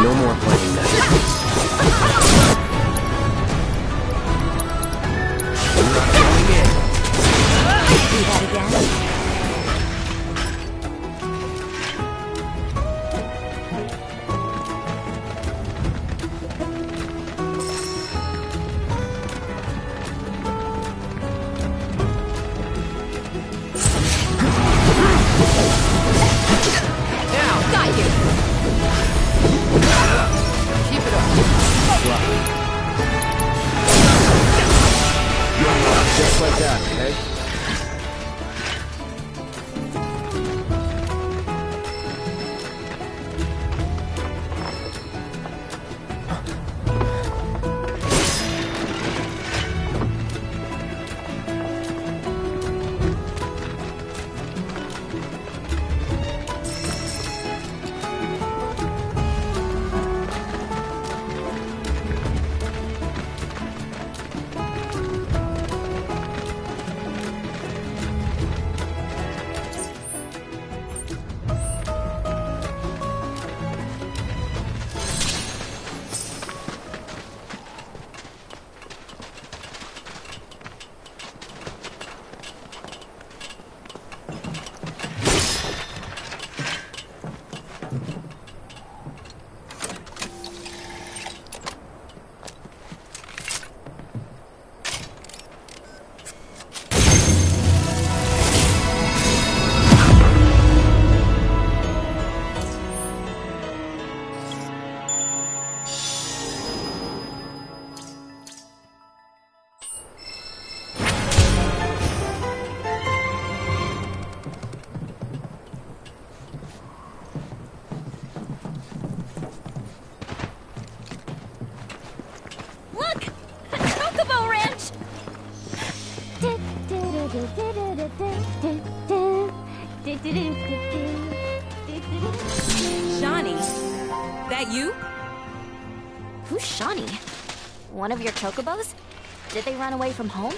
No more playing that. I'm not going in. Do that again. Just like that, okay? Shawnee? That you? Who's Shawnee? One of your chocobos? Did they run away from home?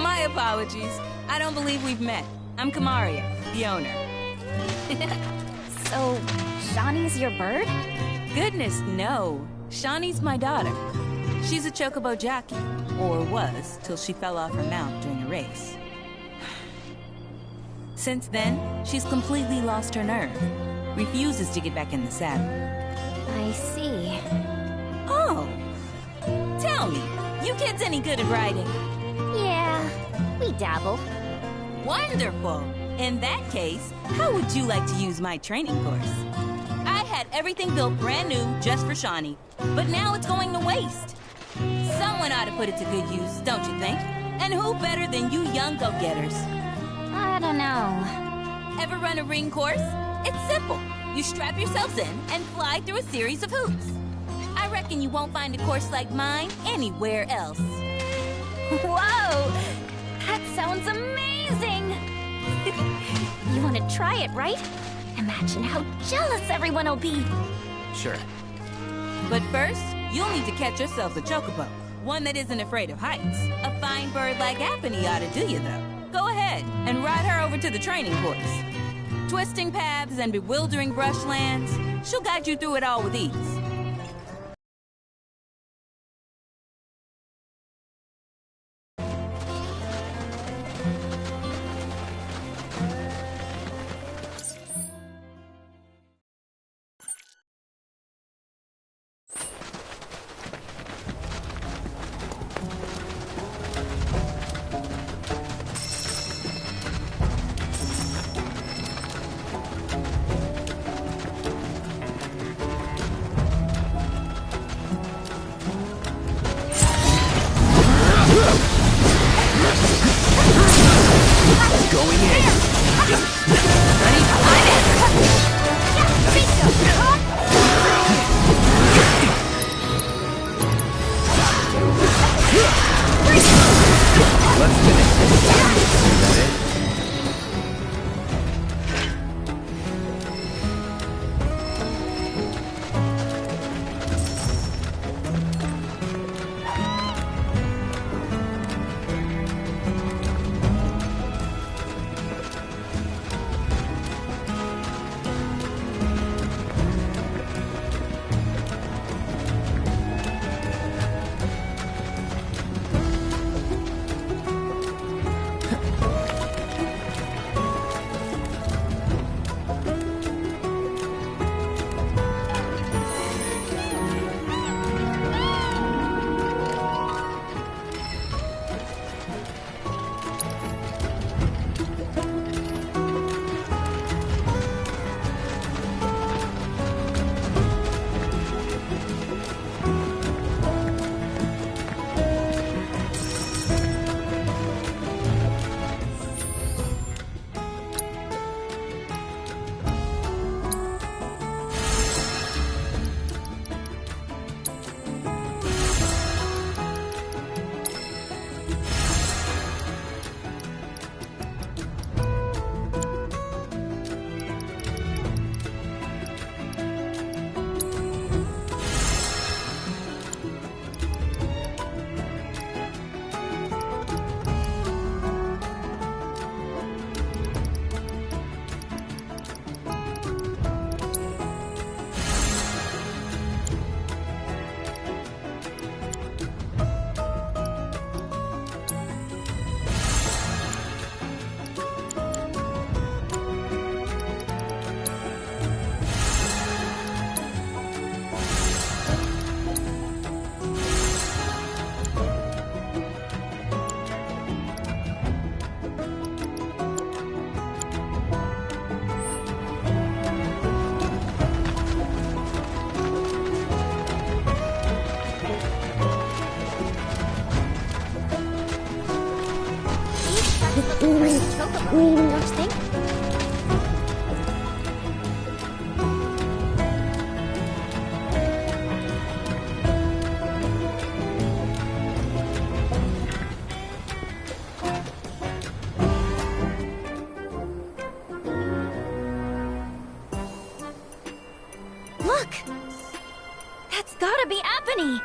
My apologies. I don't believe we've met. I'm Kamaria, the owner. So, Shawnee's your bird? Goodness, no. Shawnee's my daughter. She's a chocobo jockey, or was, till she fell off her mount during a race. Since then, she's completely lost her nerve. Refuses to get back in the saddle. I see. Oh! Tell me, you kids any good at riding? Yeah, we dabble. Wonderful! In that case, how would you like to use my training course? I had everything built brand new just for Shawnee, but now it's going to waste. Someone ought to put it to good use, don't you think? And who better than you young go-getters? I don't know. Ever run a ring course? It's simple. You strap yourselves in and fly through a series of hoops. I reckon you won't find a course like mine anywhere else. Whoa! That sounds amazing! You want to try it, right? Imagine how jealous everyone will be. Sure. But first, you'll need to catch yourselves a chocobo. One that isn't afraid of heights. A fine bird like Apony ought to do you, though. Go ahead and ride her over to the training course. Twisting paths and bewildering brushlands, she'll guide you through it all with ease. Don't you think? Look! That's gotta be Apony!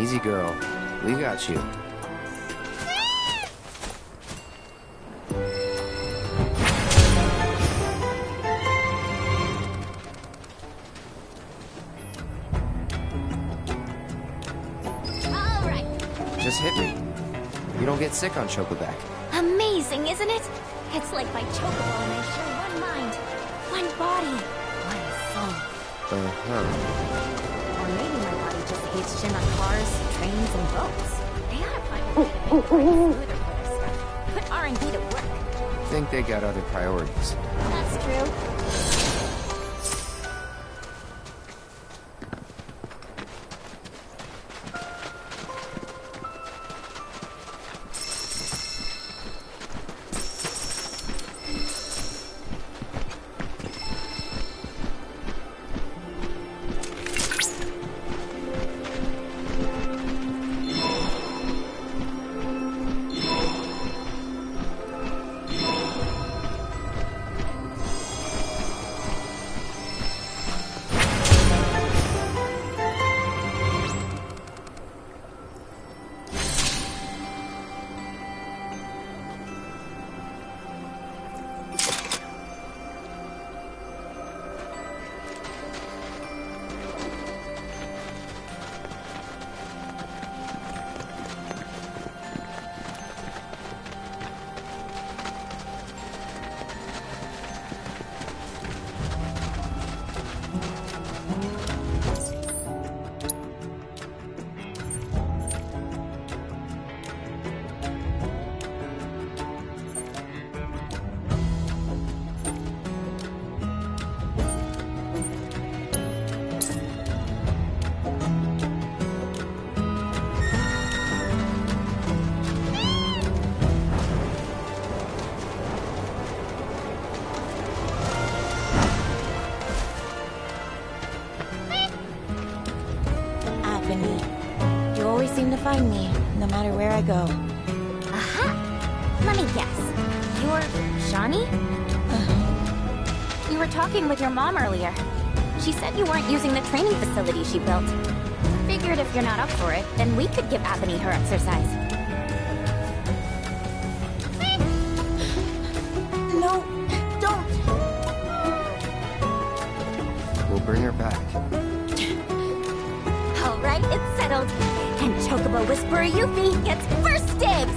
Easy, girl. We got you. Alright. Just hit me. You don't get sick on Chocoback. Amazing, isn't it? It's like my chocobo and I share one mind, one body, one soul. Uh-huh. Or maybe my body just hates shit on cars, trains, and boats. They ought to find a way to make it smoother for their stuff. Put R&D to work. Think they got other priorities. That's true. always seem to find me, no matter where I go. Aha! Let me guess. You're Shawnee? You were talking with your mom earlier. She said you weren't using the training facility she built. Figured if you're not up for it, then we could give Apony her exercise. No, don't! We'll bring her back. Alright, it's settled. And Chocobo Whisperer Yuffie gets first dibs!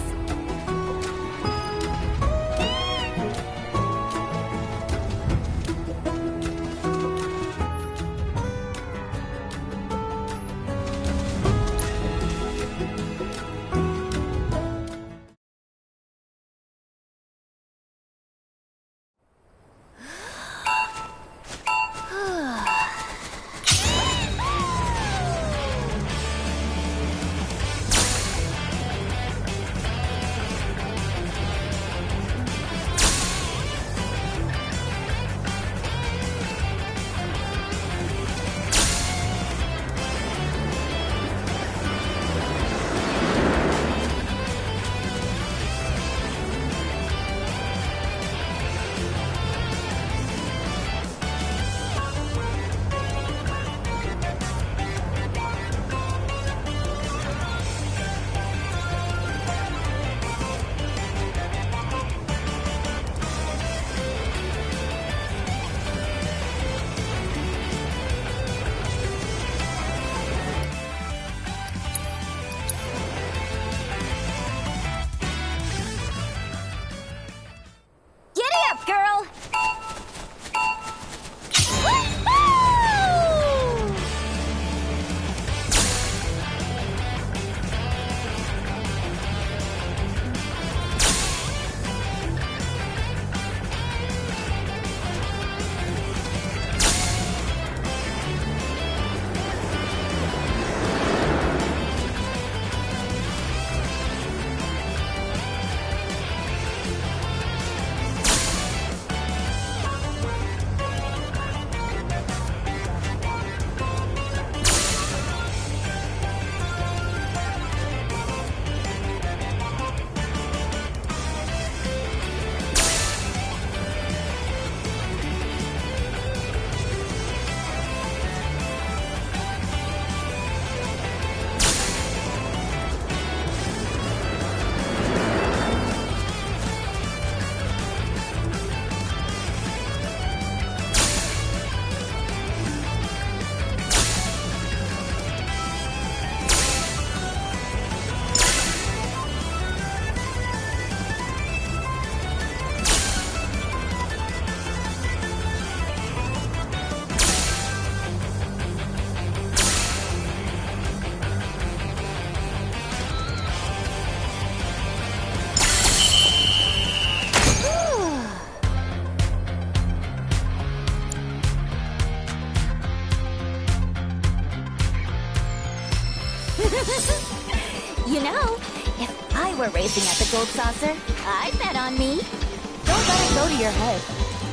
Girl! You know, if I were racing at the Gold Saucer, I'd bet on me. Don't let it go to your head.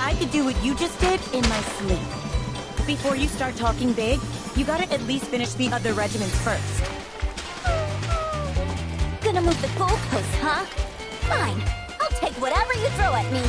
I could do what you just did in my sleep. Before you start talking big, you gotta at least finish the other regiments first. Gonna move the goalposts, huh? Fine. I'll take whatever you throw at me.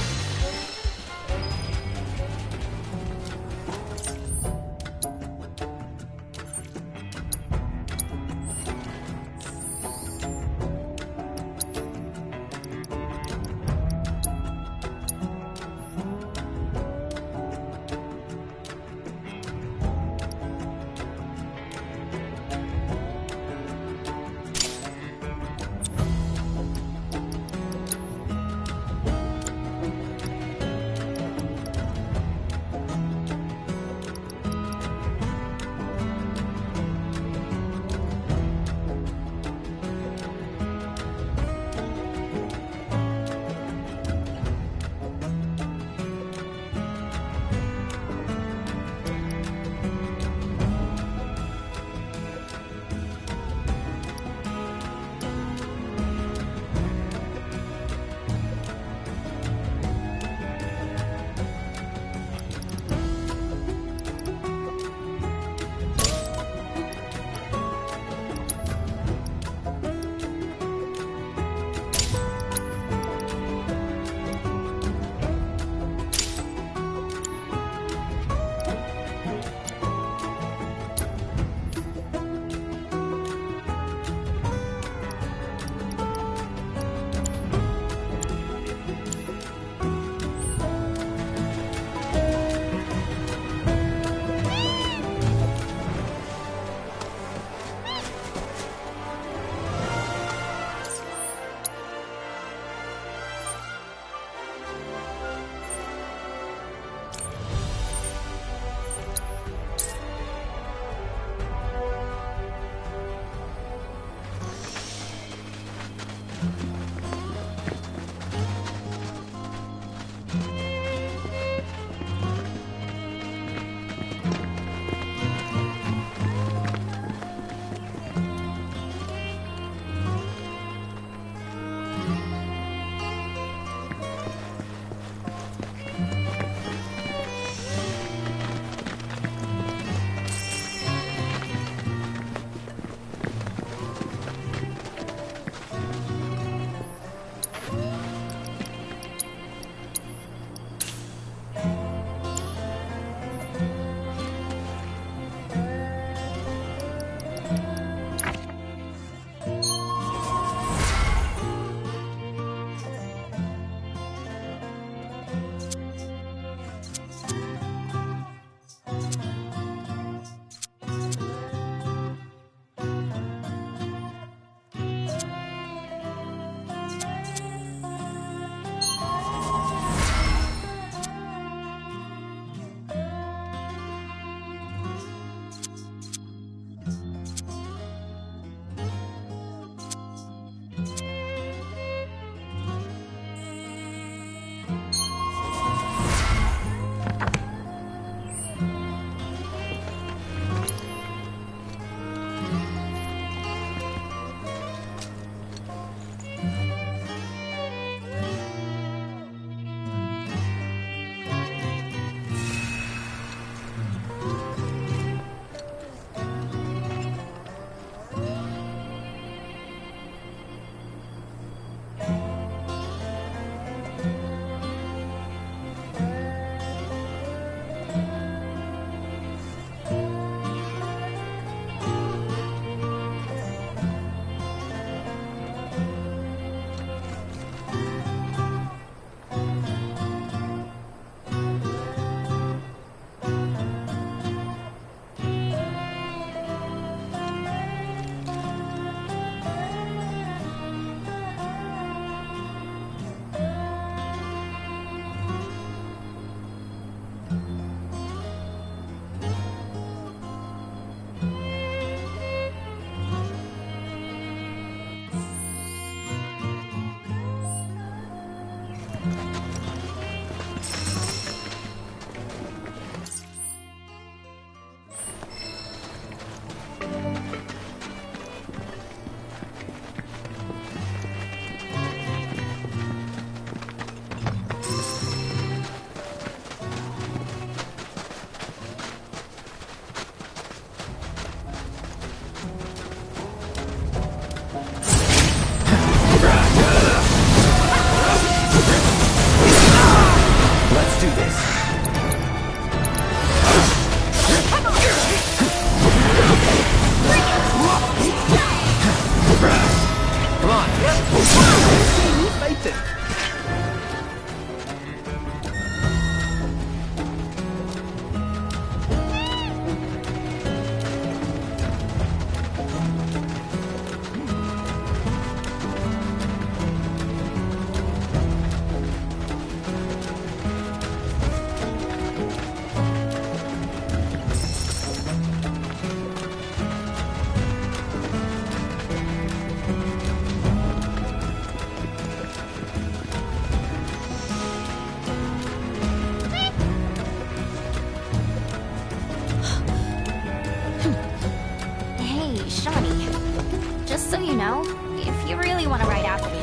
Just so you know, if you really want to ride after me,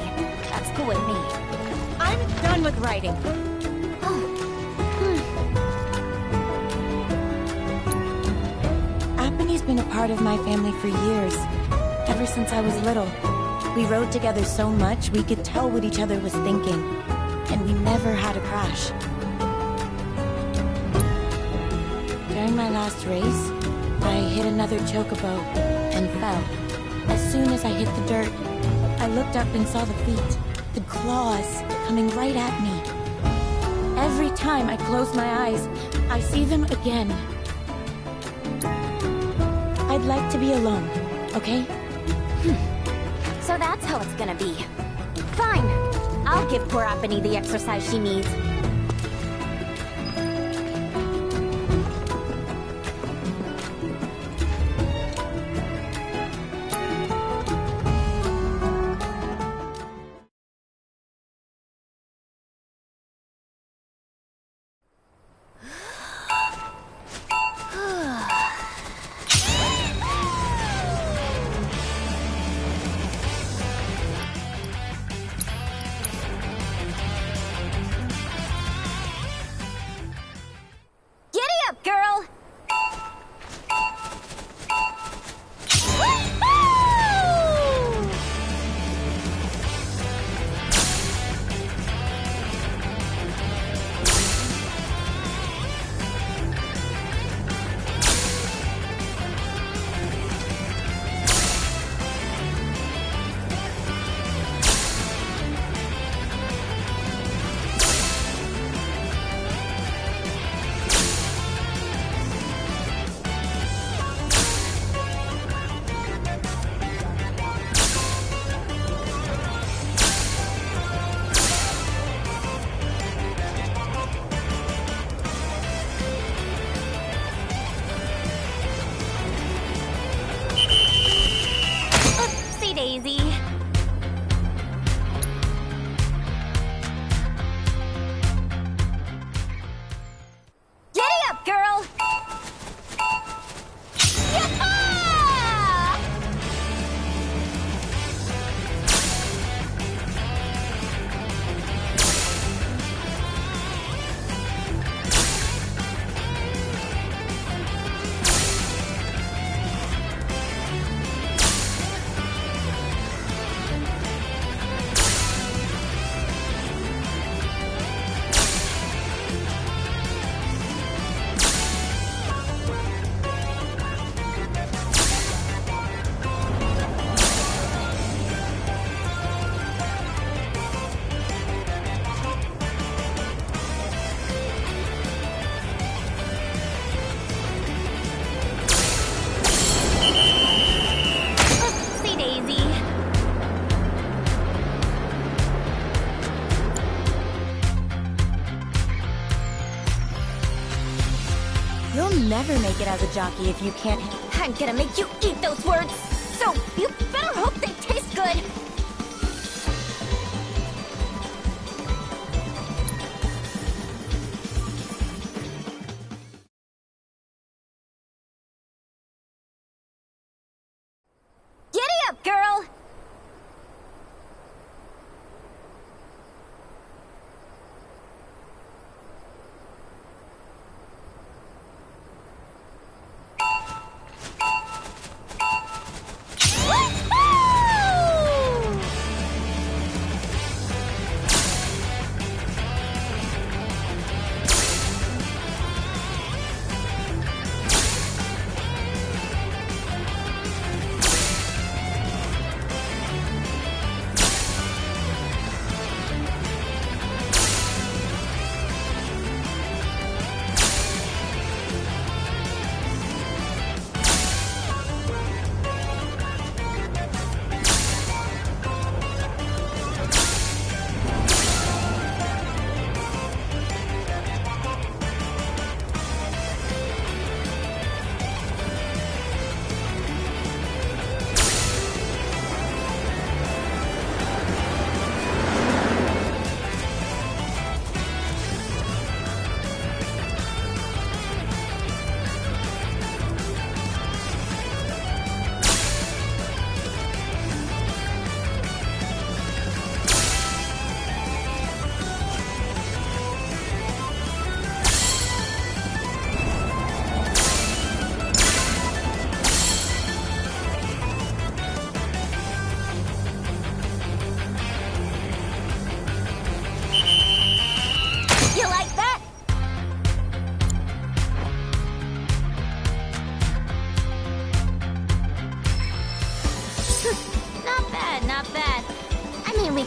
that's cool with me. I'm done with writing. Oh. Aponi's been a part of my family for years. Ever since I was little. We rode together so much, we could tell what each other was thinking. And we never had a crash. During my last race, I hit another chocobo and fell. As soon as I hit the dirt, I looked up and saw the feet, the claws, coming right at me. Every time I close my eyes, I see them again. I'd like to be alone, okay? So that's how it's gonna be. Fine. I'll give poor Apony the exercise she needs. Girl! Daisy. Giddy up, girl! Yah-ha! You'll never make it as a jockey if you can't... I'm gonna make you eat those words! So, you better hope they taste good! Giddy up, girl! Woo!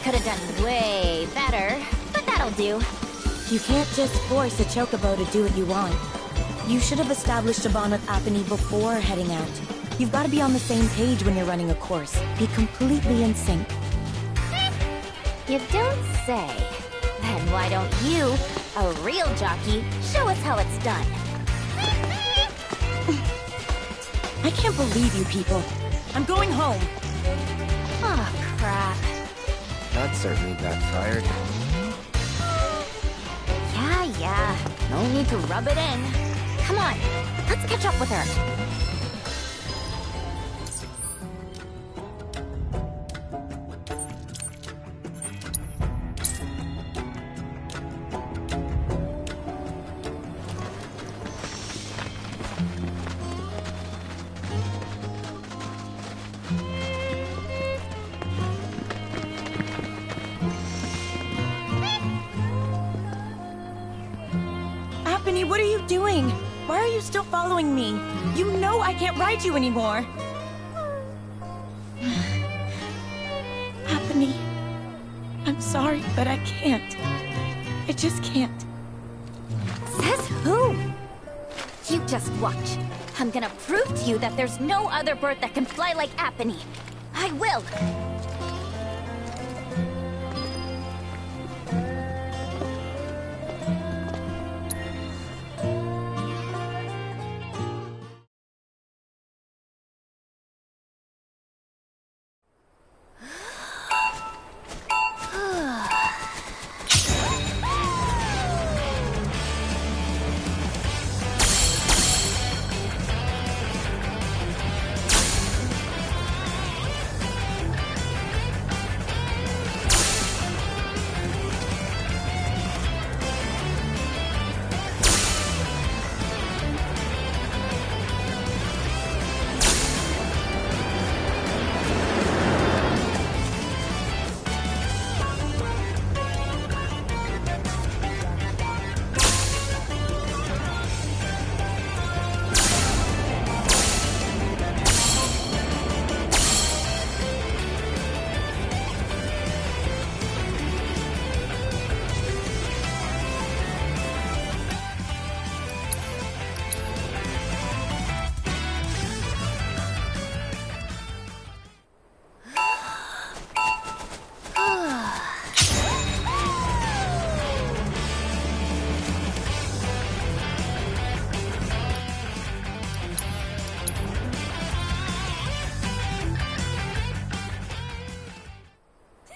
could have done way better, but that'll do. You can't just force a chocobo to do what you want. You should have established a bond with Apony before heading out. You've got to be on the same page when you're running a course. Be completely in sync. You don't say. Then why don't you, a real jockey, show us how it's done? I can't believe you people. I'm going home. Oh, crap. That certainly backfired. Yeah. No need to rub it in. Come on, let's catch up with her. Apony, what are you doing? Why are you still following me? You know I can't ride you anymore. Apony, I'm sorry, but I can't. I just can't. Says who? You just watch. I'm gonna prove to you that there's no other bird that can fly like Apony. I will.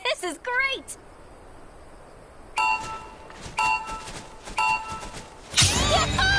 This is great! Yah-ha!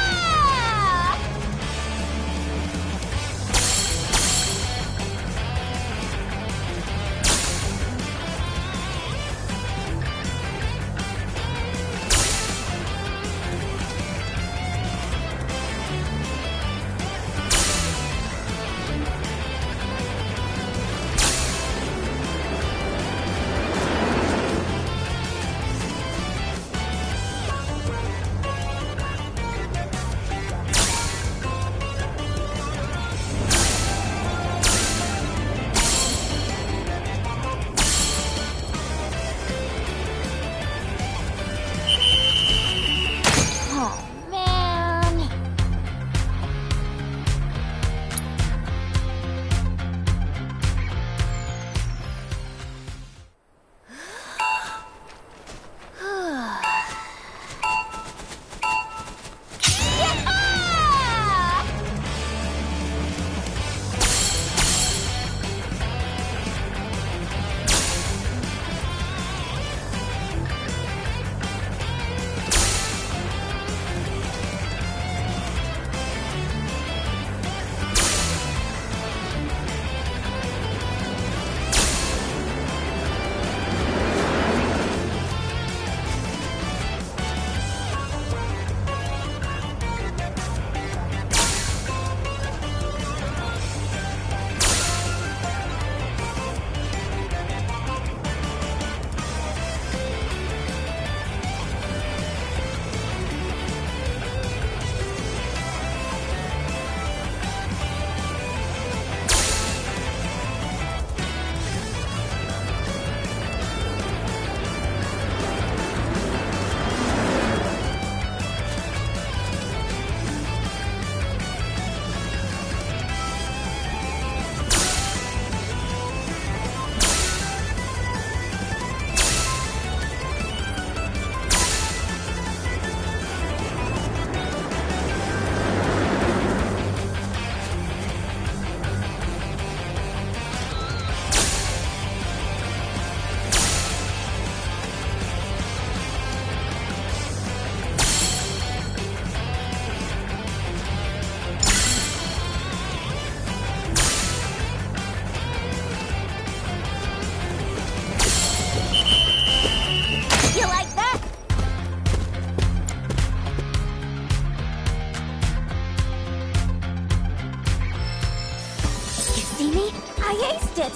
See me? I aced it!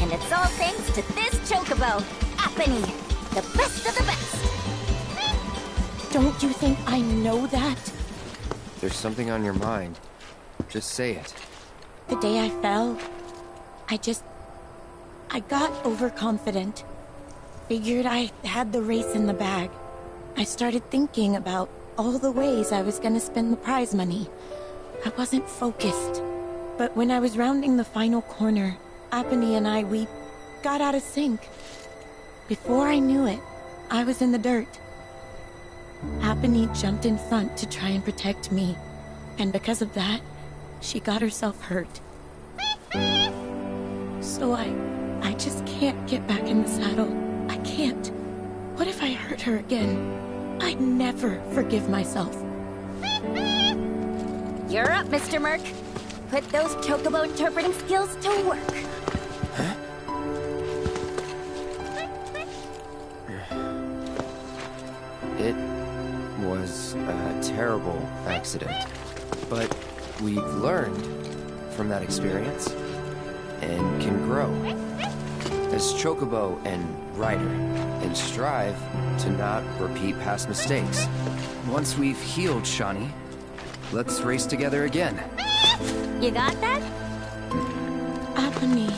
And it's all thanks to this chocobo, Apony, the best of the best! Don't you think I know that? There's something on your mind. Just say it. The day I fell, I got overconfident. Figured I had the race in the bag. I started thinking about all the ways I was gonna spend the prize money. I wasn't focused. But when I was rounding the final corner, Apony and we got out of sync. Before I knew it, I was in the dirt. Apony jumped in front to try and protect me. And because of that, she got herself hurt. So I just can't get back in the saddle. I can't. What if I hurt her again? I'd never forgive myself. You're up, Mr. Merc. Put those chocobo interpreting skills to work. It was a terrible accident, but we've learned from that experience and can grow as chocobo and rider and strive to not repeat past mistakes. Once we've healed Shani, let's race together again. You got that? Apony.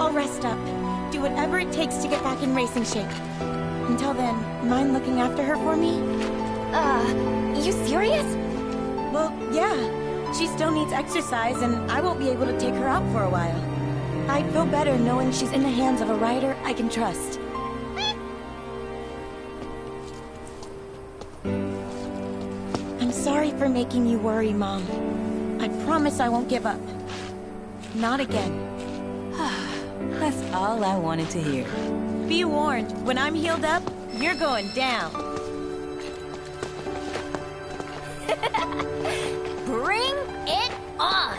I'll rest up. Do whatever it takes to get back in racing shape. Until then, mind looking after her for me? You serious? Well, yeah. She still needs exercise, and I won't be able to take her out for a while. I'd feel better knowing she's in the hands of a rider I can trust. I'm sorry for making you worry, Mom. I promise I won't give up. Not again. That's all I wanted to hear. Be warned, when I'm healed up, you're going down. Bring it on!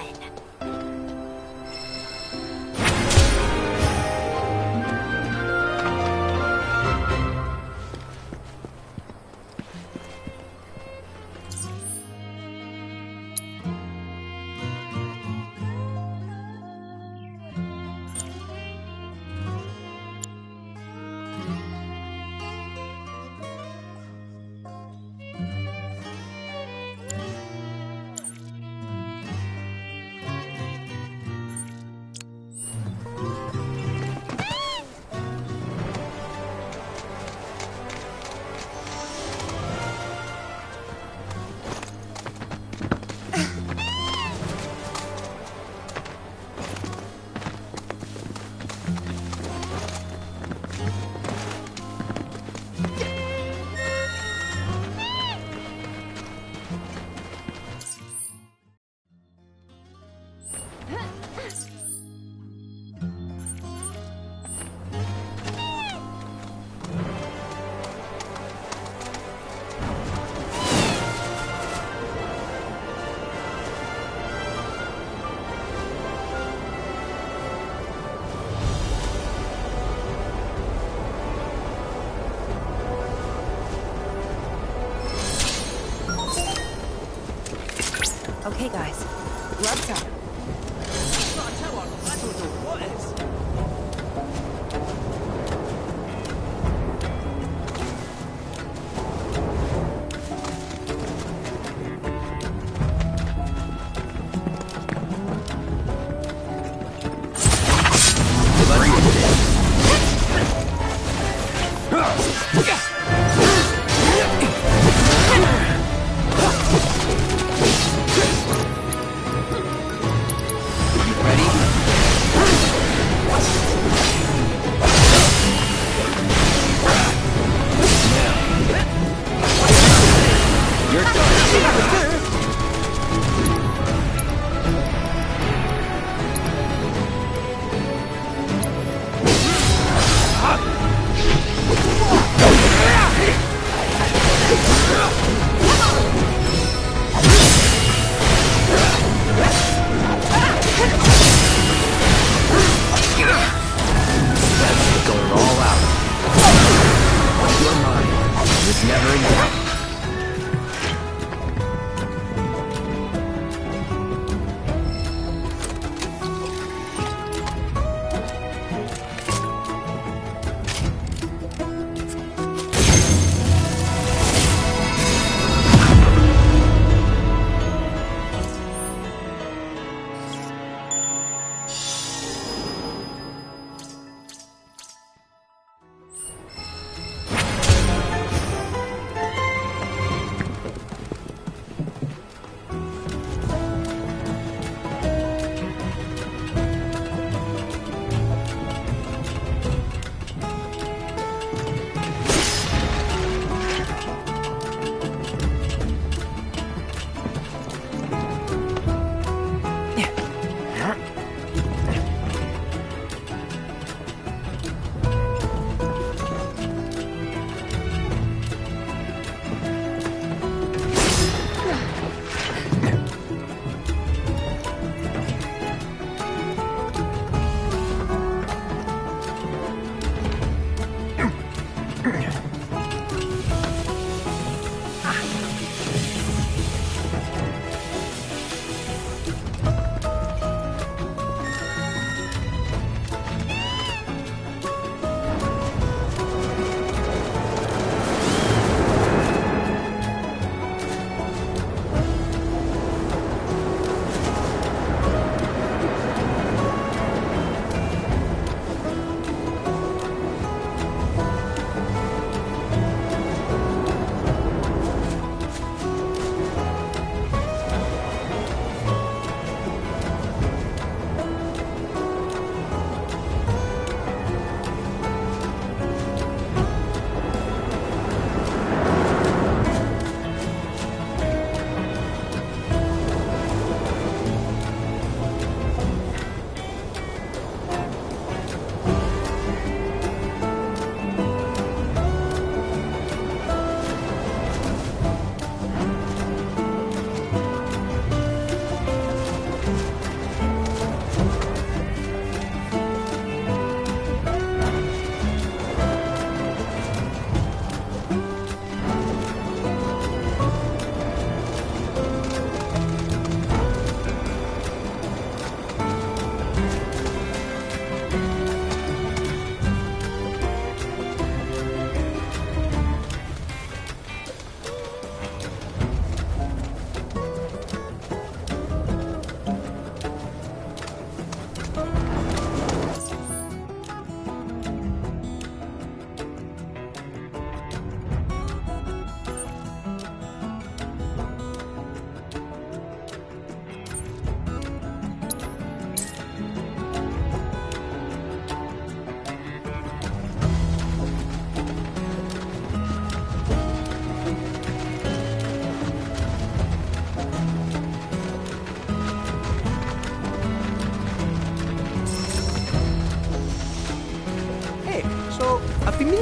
Okay, guys. Gloves up.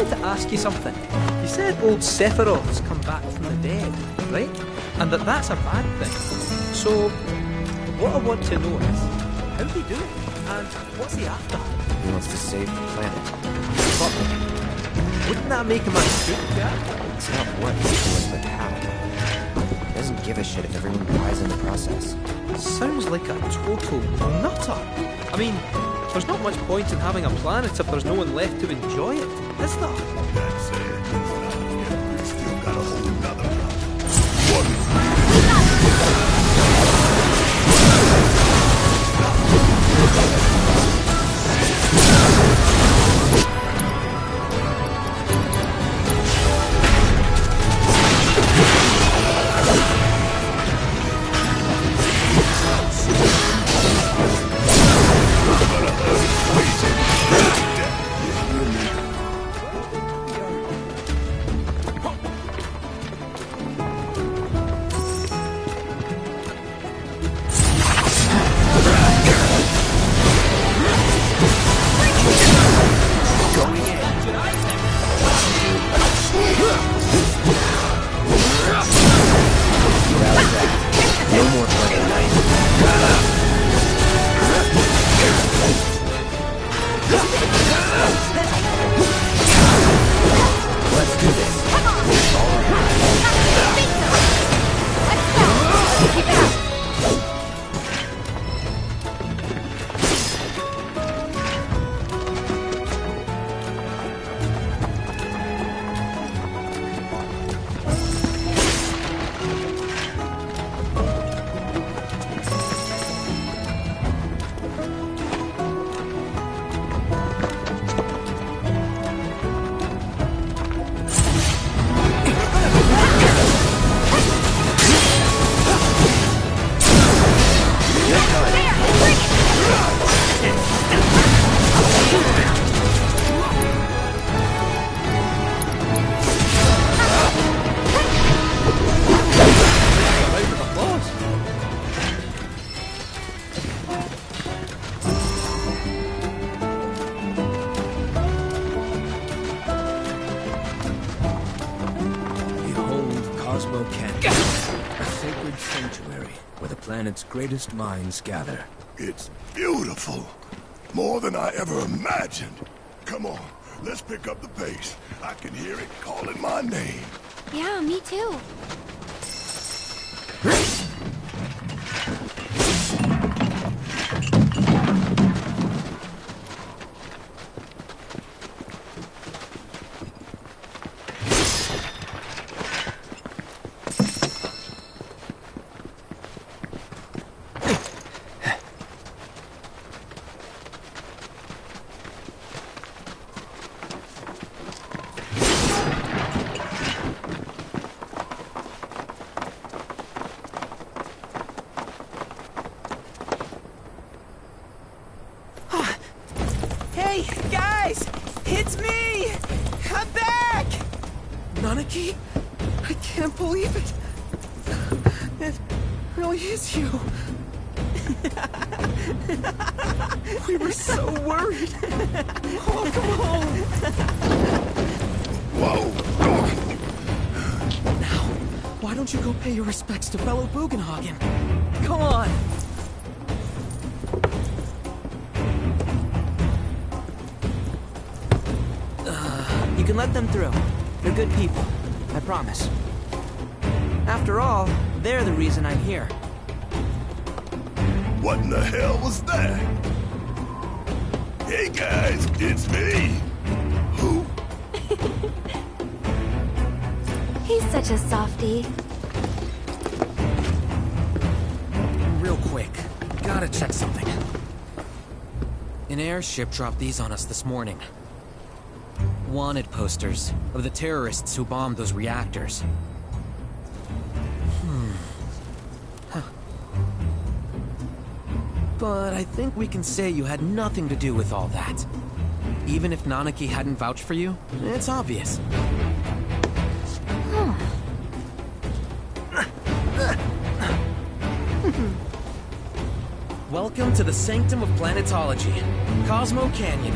wanted to ask you something. You said old Sephiroth's come back from the dead, right? And that's a bad thing. So, what I want to know is, how'd he do it? And what's he after? He wants to save the planet. But wouldn't that make him a good guy? It's not what he's doing, but how. He doesn't give a shit if everyone dies in the process. Sounds like a total nutter. I mean, there's not much point in having a planet if there's no one left to enjoy it, is there? That's it. We still got a whole nother problem. What is planet's greatest minds gather. It's beautiful. More than I ever imagined. Come on, let's pick up the pace. I can hear it calling my name. Yeah, me too. I can't believe it. It really is you. We were so worried. Welcome home. Whoa. Now, why don't you go pay your respects to fellow Bugenhagen? Come on. You can let them through. They're good people. I promise. After all, they're the reason I'm here. What in the hell was that? Hey guys, it's me. Who? He's such a softie. Real quick, gotta check something. An airship dropped these on us this morning. Wanted posters of the terrorists who bombed those reactors. Huh. But I think we can say you had nothing to do with all that. Even if Nanaki hadn't vouched for you, it's obvious. Welcome to the Sanctum of Planetology, Cosmo Canyon.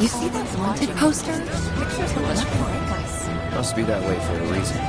You see that wanted poster? Pictures look like us. Must be that way for a reason.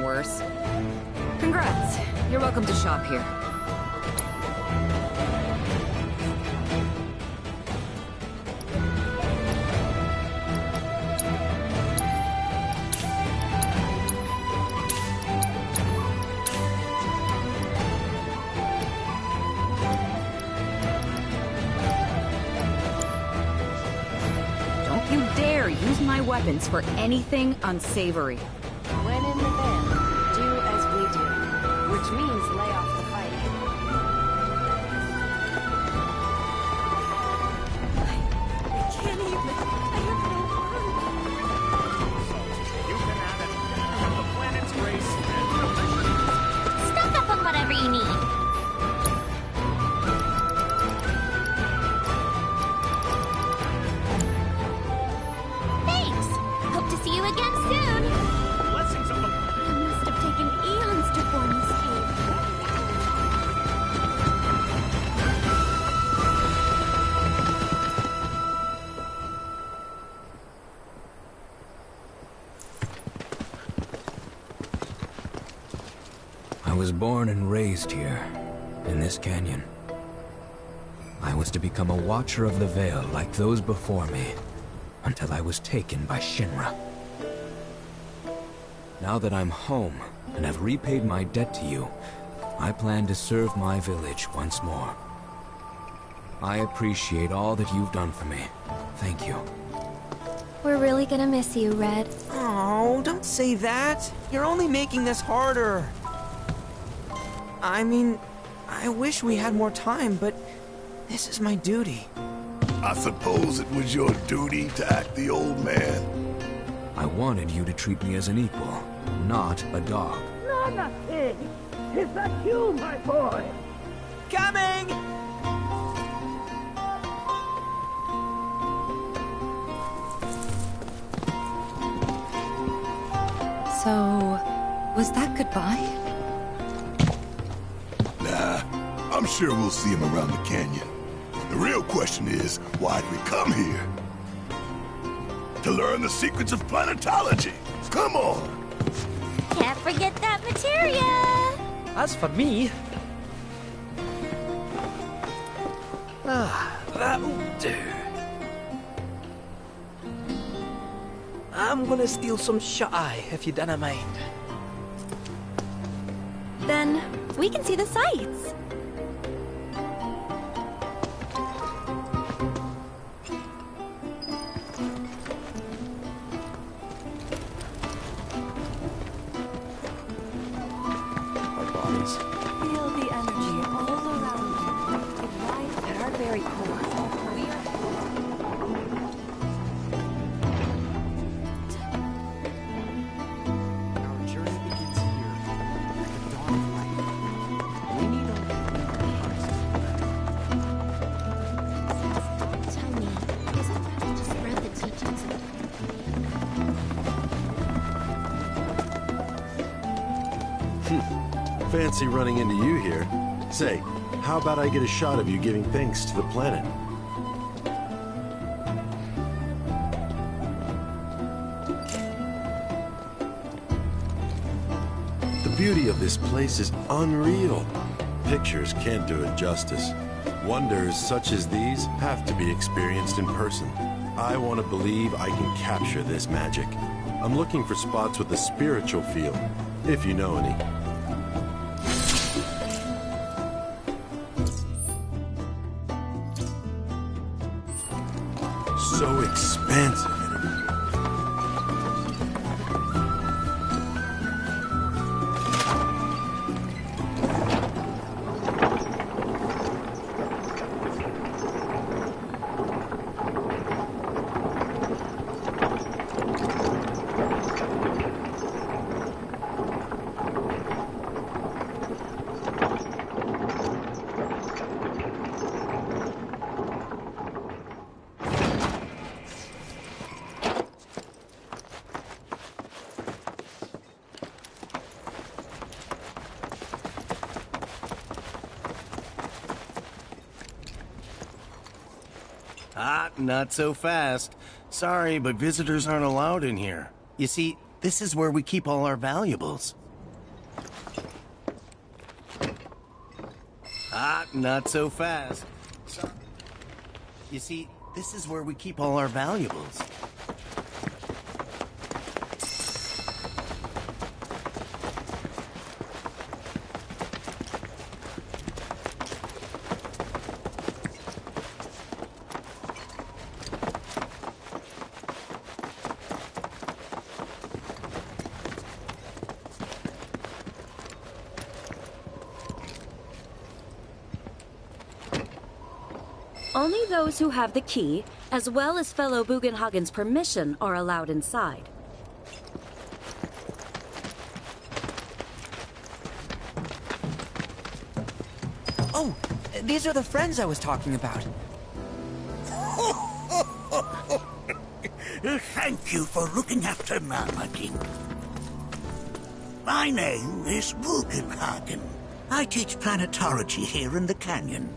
Worse. Congrats. You're welcome to shop here. Don't you dare use my weapons for anything unsavory. When in the van, do as we do, which means lay off the fighting. I can't even. I have no fun. You can have it. From the planet's race and delicious. Stock up on whatever you need. Thanks! Hope to see you again soon. Blessings of the... It must have taken eons to form this cave. I was born and raised here, in this canyon. I was to become a watcher of the Veil like those before me, until I was taken by Shinra. Now that I'm home, and have repaid my debt to you, I plan to serve my village once more. I appreciate all that you've done for me. Thank you. We're really gonna miss you, Red. Oh, don't say that. You're only making this harder. I mean, I wish we had more time, but this is my duty. I suppose it was your duty to act the old man. I wanted you to treat me as an equal, not a dog. Not a pig. Is that you, my boy? Coming! So, was that goodbye? Nah, I'm sure we'll see him around the canyon. The real question is, why'd we come here? To learn the secrets of planetology. Come on! Can't forget that materia! As for me... that'll do. I'm gonna steal some shut-eye, if you don't mind. Then we can see the sights. Our bodies. Feel the energy all around you. Ignite at our very core. We are... Our journey begins here, at the dawn of light. We need only our hearts to fancy running into you here. Say, how about I get a shot of you giving thanks to the planet? The beauty of this place is unreal. Pictures can't do it justice. Wonders such as these have to be experienced in person. I want to believe I can capture this magic. I'm looking for spots with a spiritual feel, if you know any. So expansive. Not so fast. Sorry, but visitors aren't allowed in here. You see, this is where we keep all our valuables. Not so fast. You see, this is where we keep all our valuables. Only those who have the key, as well as fellow Bugenhagen's permission, are allowed inside. Oh, these are the friends I was talking about. Thank you for looking after Mama King. My name is Bugenhagen. I teach planetology here in the canyon.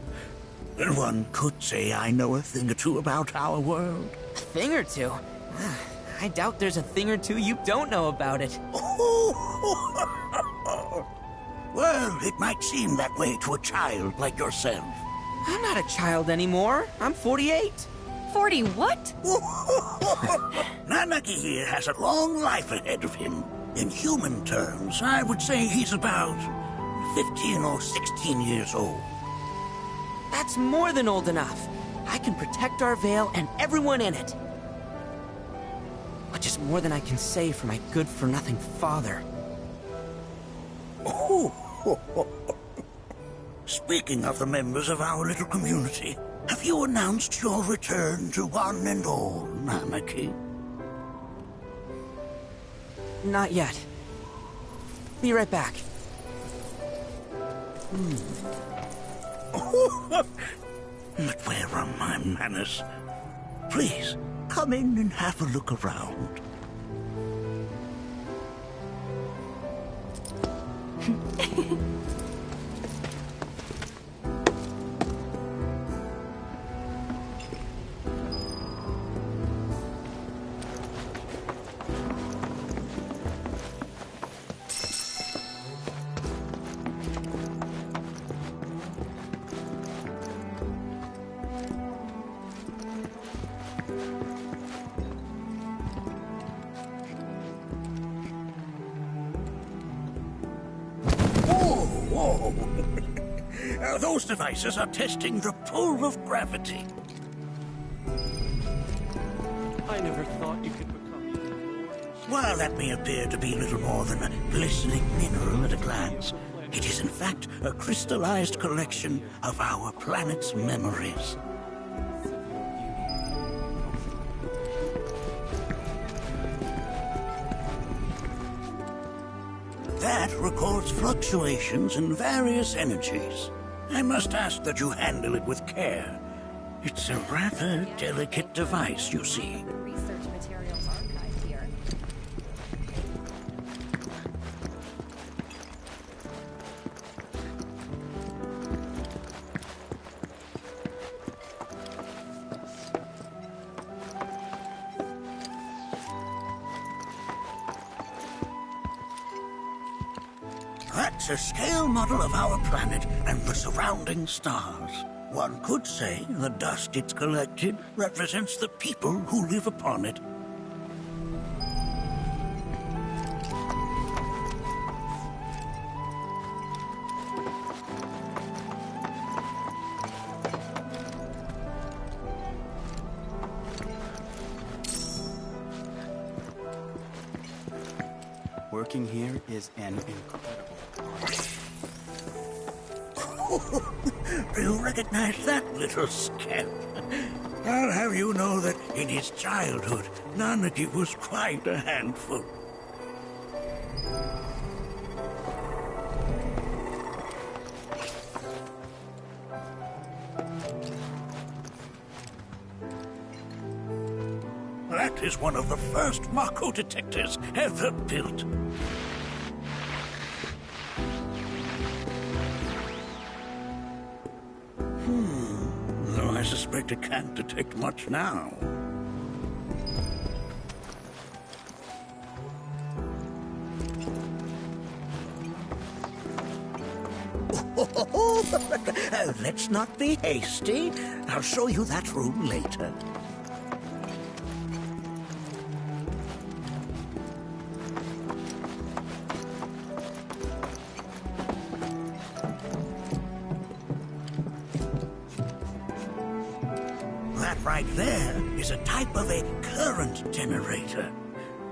One could say I know a thing or two about our world. A thing or two? I doubt there's a thing or two you don't know about it. Well, it might seem that way to a child like yourself. I'm not a child anymore. I'm 48. 40 what? Nanaki here has a long life ahead of him. In human terms, I would say he's about 15 or 16 years old. That's more than old enough. I can protect our Vale and everyone in it. Which is more than I can say for my good-for-nothing father. Speaking of the members of our little community, have you announced your return to one and all, Nanaki? Not yet. Be right back. But where are my manners? Please, come in and have a look around. Whoa! Those devices are testing the pull of gravity. I never thought you could become even more... While that may appear to be little more than a glistening mineral at a glance, it is in fact a crystallized collection of our planet's memories. That records fluctuations in various energies. I must ask that you handle it with care. It's a rather delicate device, you see. Research materials archived here. It's a scale model of our planet and the surrounding stars. One could say the dust it's collected represents the people who live upon it. Working here is an incredible honor. Do you recognize that little scamp? I'll have you know that in his childhood, Nanaki was quite a handful. That is one of the first Mako detectors ever built. Though I suspect it can't detect much now. Let's not be hasty. I'll show you that room later. That right there is a type of a current generator.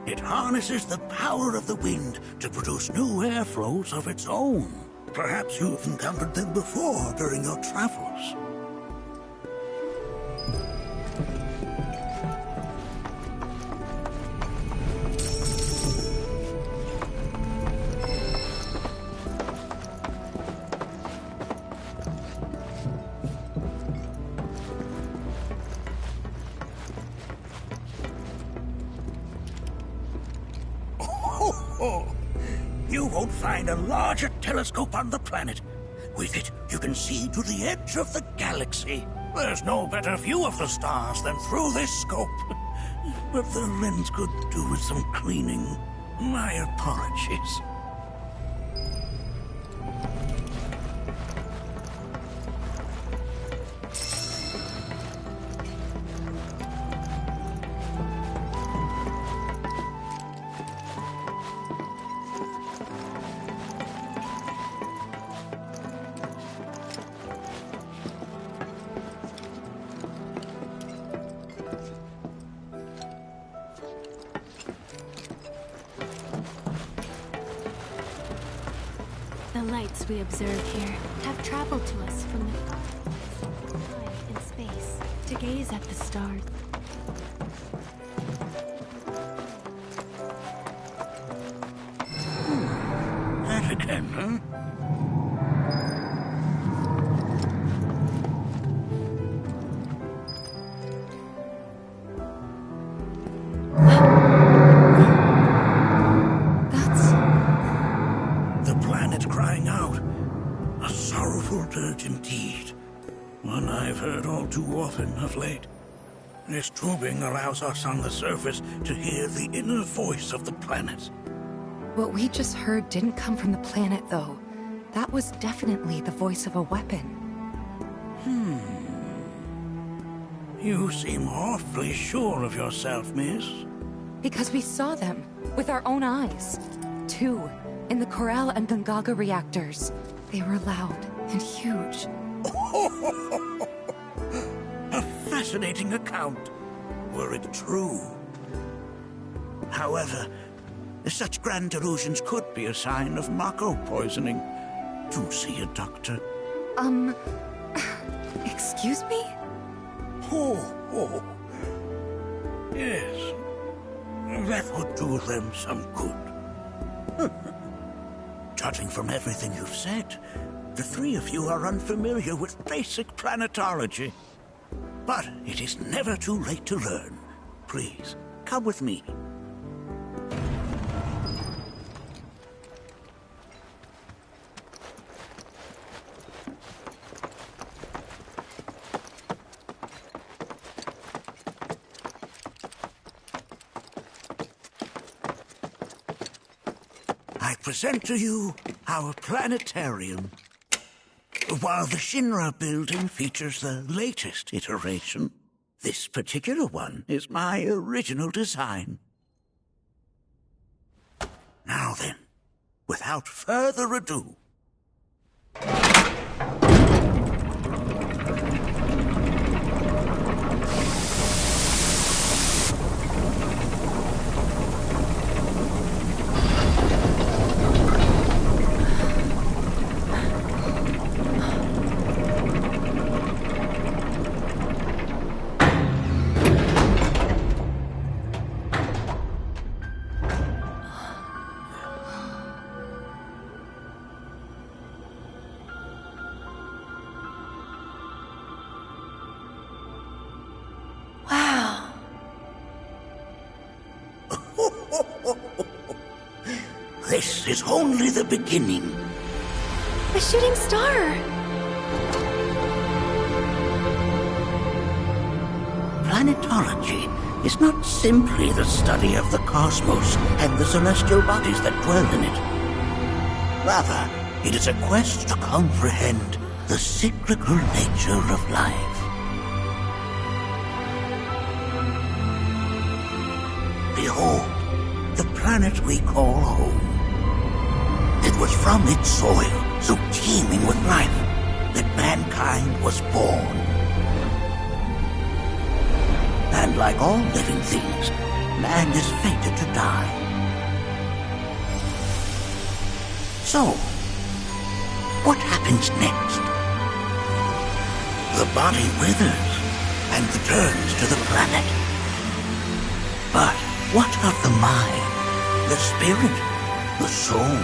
It harnesses the power of the wind to produce new airflows of its own. Perhaps you've encountered them before during your travels. You won't find a larger telescope on the planet. With it, you can see to the edge of the galaxy. There's no better view of the stars than through this scope. But the lens could do with some cleaning. My apologies. The lights we observe here have traveled to us from the time and space to gaze at the stars. That again, huh? Crying out. A sorrowful dirge indeed. One I've heard all too often of late. This tubing allows us on the surface to hear the inner voice of the planet. What we just heard didn't come from the planet, though. That was definitely the voice of a weapon. You seem awfully sure of yourself, miss. Because we saw them, with our own eyes. 2. In the Corral and Gungaga reactors. They were loud and huge. A fascinating account, were it true. However, such grand delusions could be a sign of Mako poisoning. Do see a doctor. Excuse me? Oh. Yes. That would do them some good. Judging from everything you've said, the three of you are unfamiliar with basic planetology. But it is never too late to learn. Please, come with me. I present to you our planetarium. While the Shinra building features the latest iteration, this particular one is my original design. Now then, without further ado... This is only the beginning. A shooting star! Planetology is not simply the study of the cosmos and the celestial bodies that dwell in it. Rather, it is a quest to comprehend the cyclical nature of life. Behold, the planet we call home. It was from its soil, so teeming with life, that mankind was born. And like all living things, man is fated to die. So, what happens next? The body withers and returns to the planet. But what of the mind, the spirit, the soul?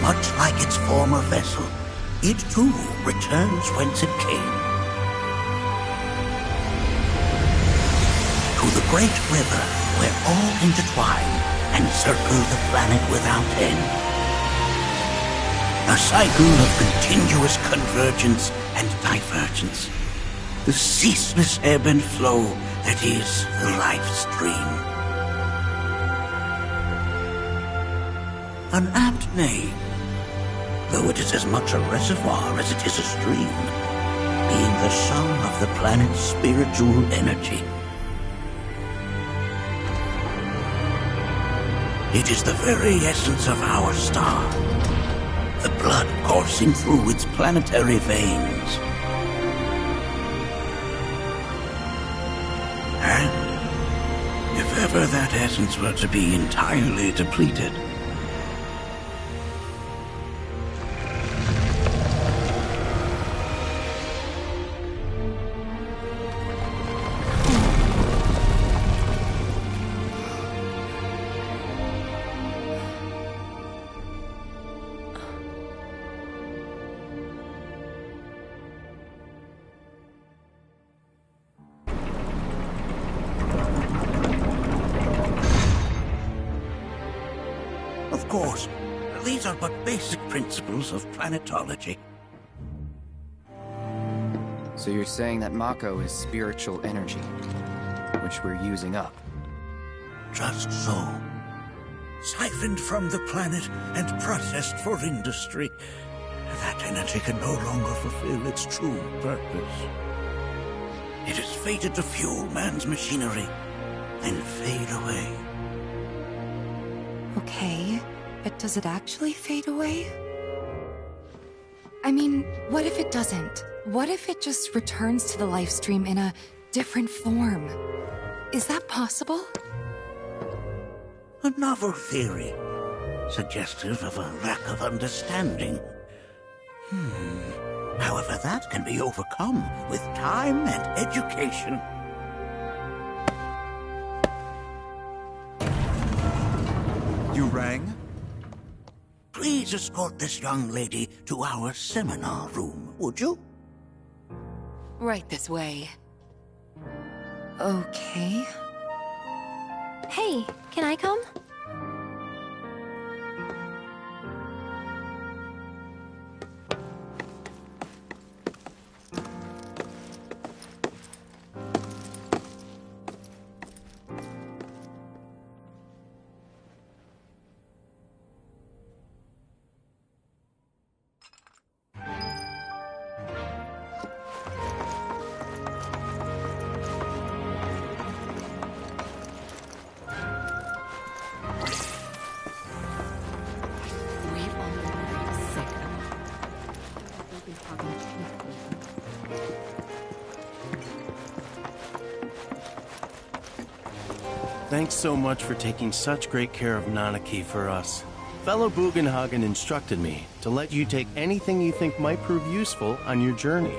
Much like its former vessel, it too returns whence it came. To the great river where all intertwine and circle the planet without end. A cycle of continuous convergence and divergence. The ceaseless ebb and flow that is the life stream. An apt name, though it is as much a reservoir as it is a stream, being the sum of the planet's spiritual energy. It is the very essence of our star, the blood coursing through its planetary veins. And if ever that essence were to be entirely depleted, of course, these are but basic principles of planetology. So you're saying that Mako is spiritual energy, which we're using up? Just so. Siphoned from the planet and processed for industry, that energy can no longer fulfill its true purpose. It is fated to fuel man's machinery and fade away. Okay, but does it actually fade away? I mean, what if it doesn't? What if it just returns to the life stream in a different form? Is that possible? A novel theory, suggestive of a lack of understanding. However, that can be overcome with time and education. You rang? Please escort this young lady to our seminar room, would you? Right this way. Okay. Hey, can I come? Thanks so much for taking such great care of Nanaki for us. Fellow Bugenhagen instructed me to let you take anything you think might prove useful on your journey.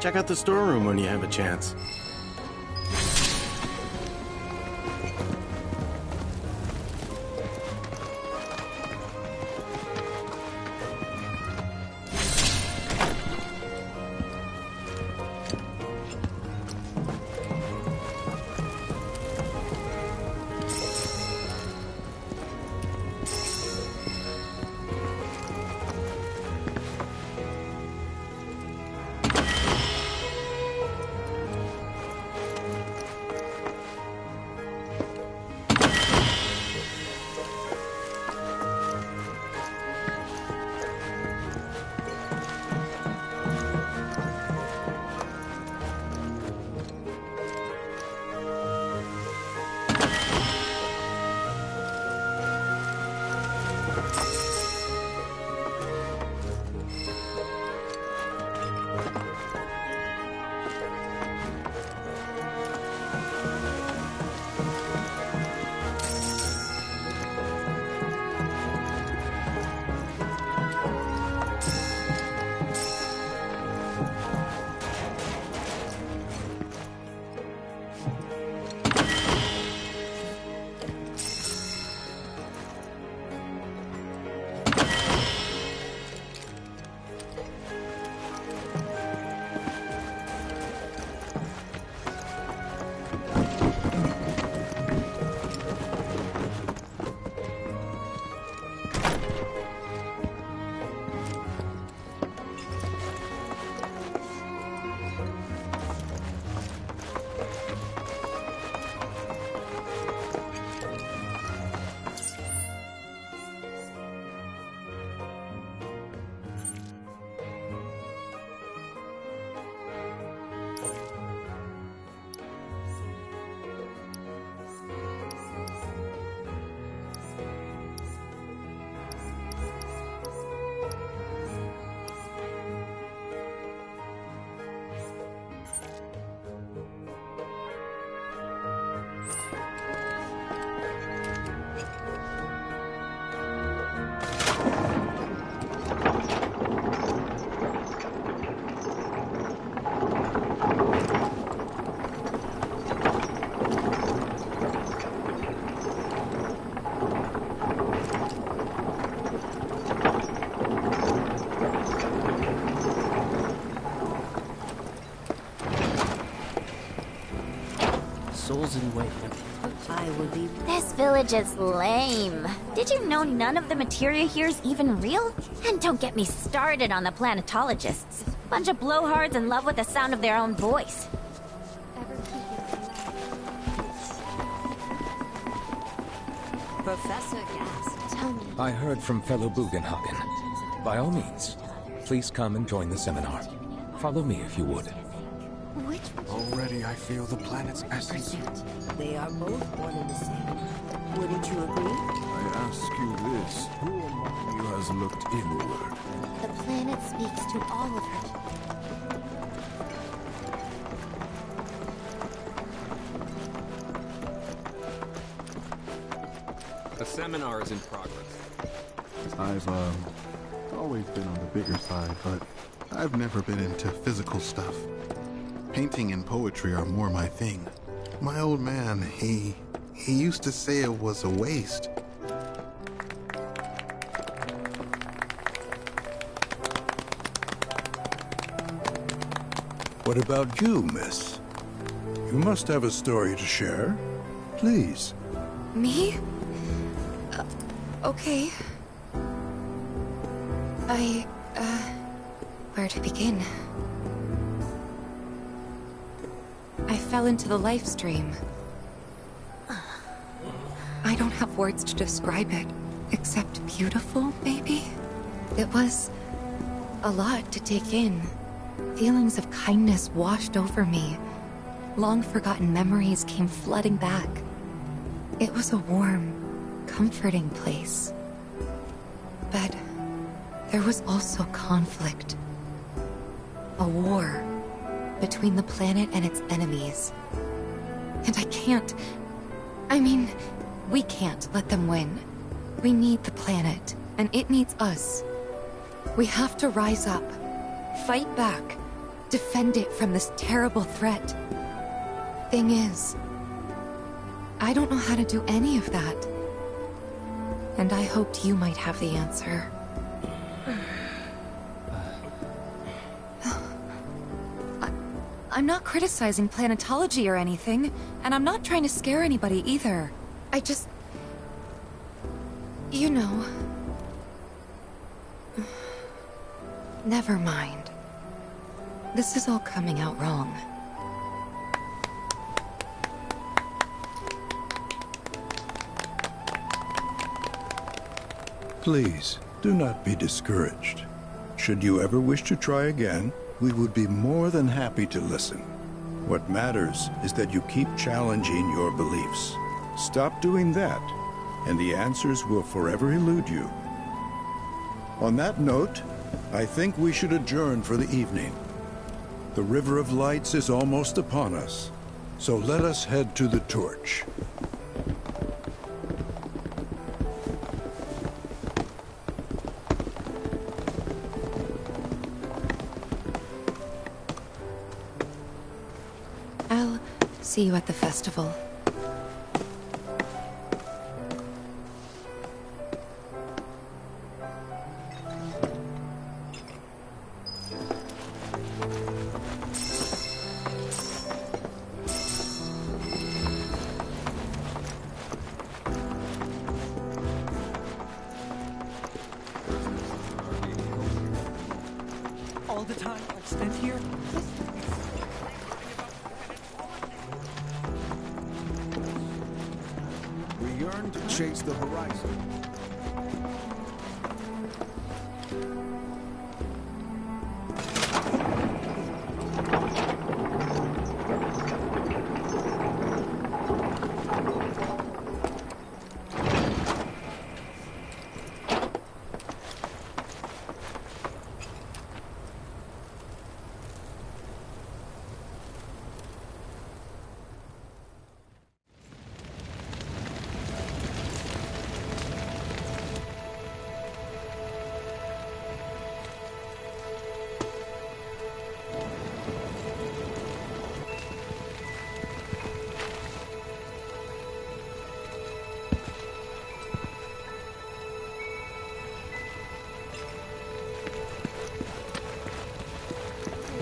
Check out the storeroom when you have a chance. Souls in wait. I will be. This village is lame. Did you know none of the materia here is even real? And don't get me started on the planetologists. Bunch of blowhards in love with the sound of their own voice. Professor Gast, tell me. I heard from fellow Bugenhagen. By all means, please come and join the seminar. Follow me if you would. Already I feel the planet's essence. They are both one and the same. Wouldn't you agree? I ask you this, who among you has looked inward? The planet speaks to all of her. The seminar is in progress. I've, always been on the bigger side, but I've never been into physical stuff. Painting and poetry are more my thing. My old man, he used to say it was a waste. What about you, miss? You must have a story to share. Please. Me? Okay. Where to begin? I fell into the life stream. I don't have words to describe it, except beautiful, maybe? It was a lot to take in. Feelings of kindness washed over me. Long-forgotten memories came flooding back. It was a warm, comforting place. But there was also conflict. A war between the planet and its enemies. And I mean, we can't let them win. We need the planet, and it needs us. We have to rise up, fight back, defend it from this terrible threat. Thing is, I don't know how to do any of that. And I hoped you might have the answer. I'm not criticizing planetology or anything, and I'm not trying to scare anybody either. I just... You know... Never mind. This is all coming out wrong. Please, do not be discouraged. Should you ever wish to try again, we would be more than happy to listen. What matters is that you keep challenging your beliefs. Stop doing that, and the answers will forever elude you. On that note, I think we should adjourn for the evening. The River of Lights is almost upon us, so let us head to the torch. I'll see you at the festival. All the time I've spent here? We yearn to chase the horizon.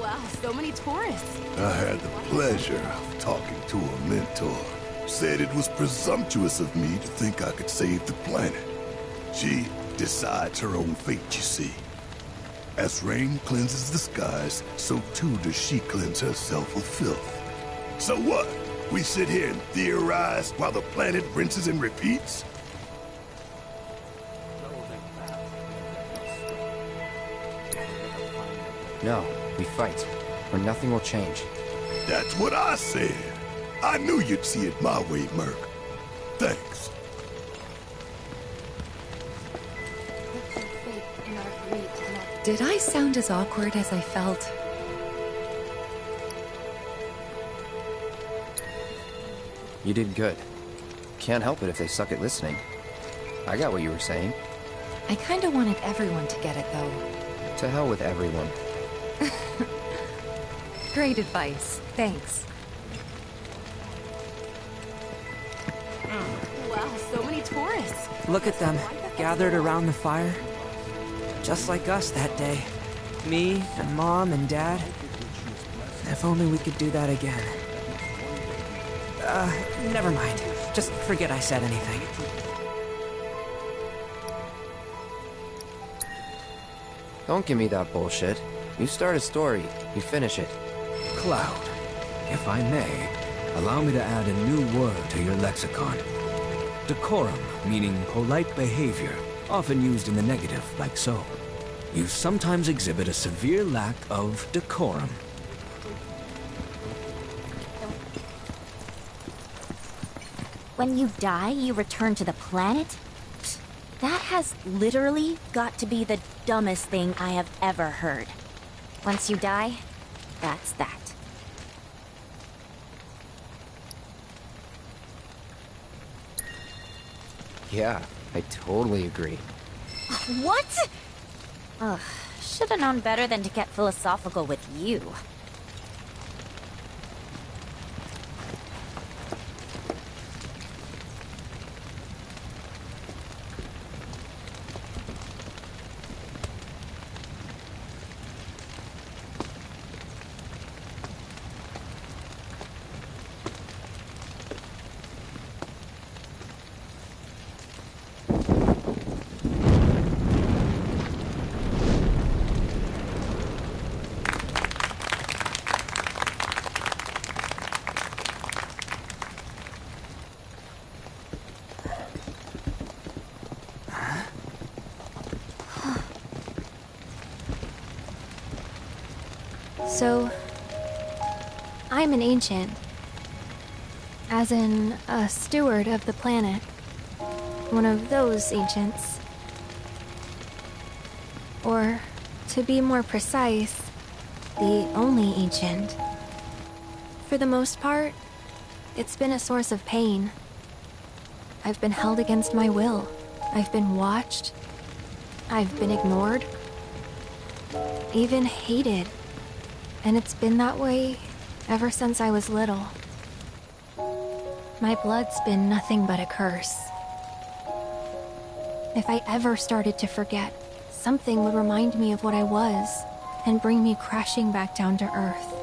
Wow, so many tourists. I had the pleasure of talking to a mentor. Said it was presumptuous of me to think I could save the planet. She decides her own fate, you see. As rain cleanses the skies, so too does she cleanse herself of filth. So what? We sit here and theorize while the planet rinses and repeats? No, we fight, or nothing will change. That's what I said. I knew you'd see it my way, Merc. Thanks. Did I sound as awkward as I felt? You did good. Can't help it if they suck at listening. I got what you were saying. I kinda wanted everyone to get it, though. To hell with everyone. Great advice. Thanks. Wow, so many tourists. Look at them, gathered around the fire. Just like us that day. Me, and Mom, and Dad. If only we could do that again. Never mind. Just forget I said anything. Don't give me that bullshit. You start a story, you finish it. Cloud, if I may, allow me to add a new word to your lexicon. Decorum, meaning polite behavior, often used in the negative, like so. You sometimes exhibit a severe lack of decorum. When you die, you return to the planet? That has literally got to be the dumbest thing I have ever heard. Once you die, that's that. Yeah, I totally agree. What? Ugh, should have known better than to get philosophical with you. So, I'm an ancient. As in, a steward of the planet. One of those ancients. Or, to be more precise, the only ancient. For the most part, it's been a source of pain. I've been held against my will. I've been watched. I've been ignored. Even hated. And it's been that way ever since I was little. My blood's been nothing but a curse. If I ever started to forget, something would remind me of what I was and bring me crashing back down to earth.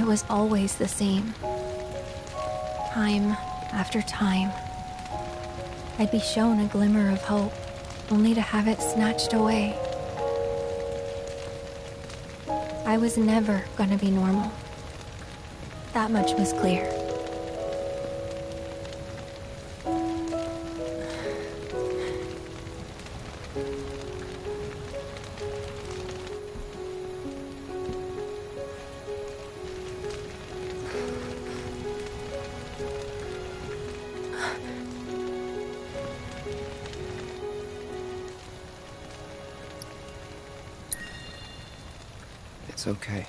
It was always the same. Time after time. I'd be shown a glimmer of hope, only to have it snatched away. I was never gonna be normal. That much was clear. It's okay.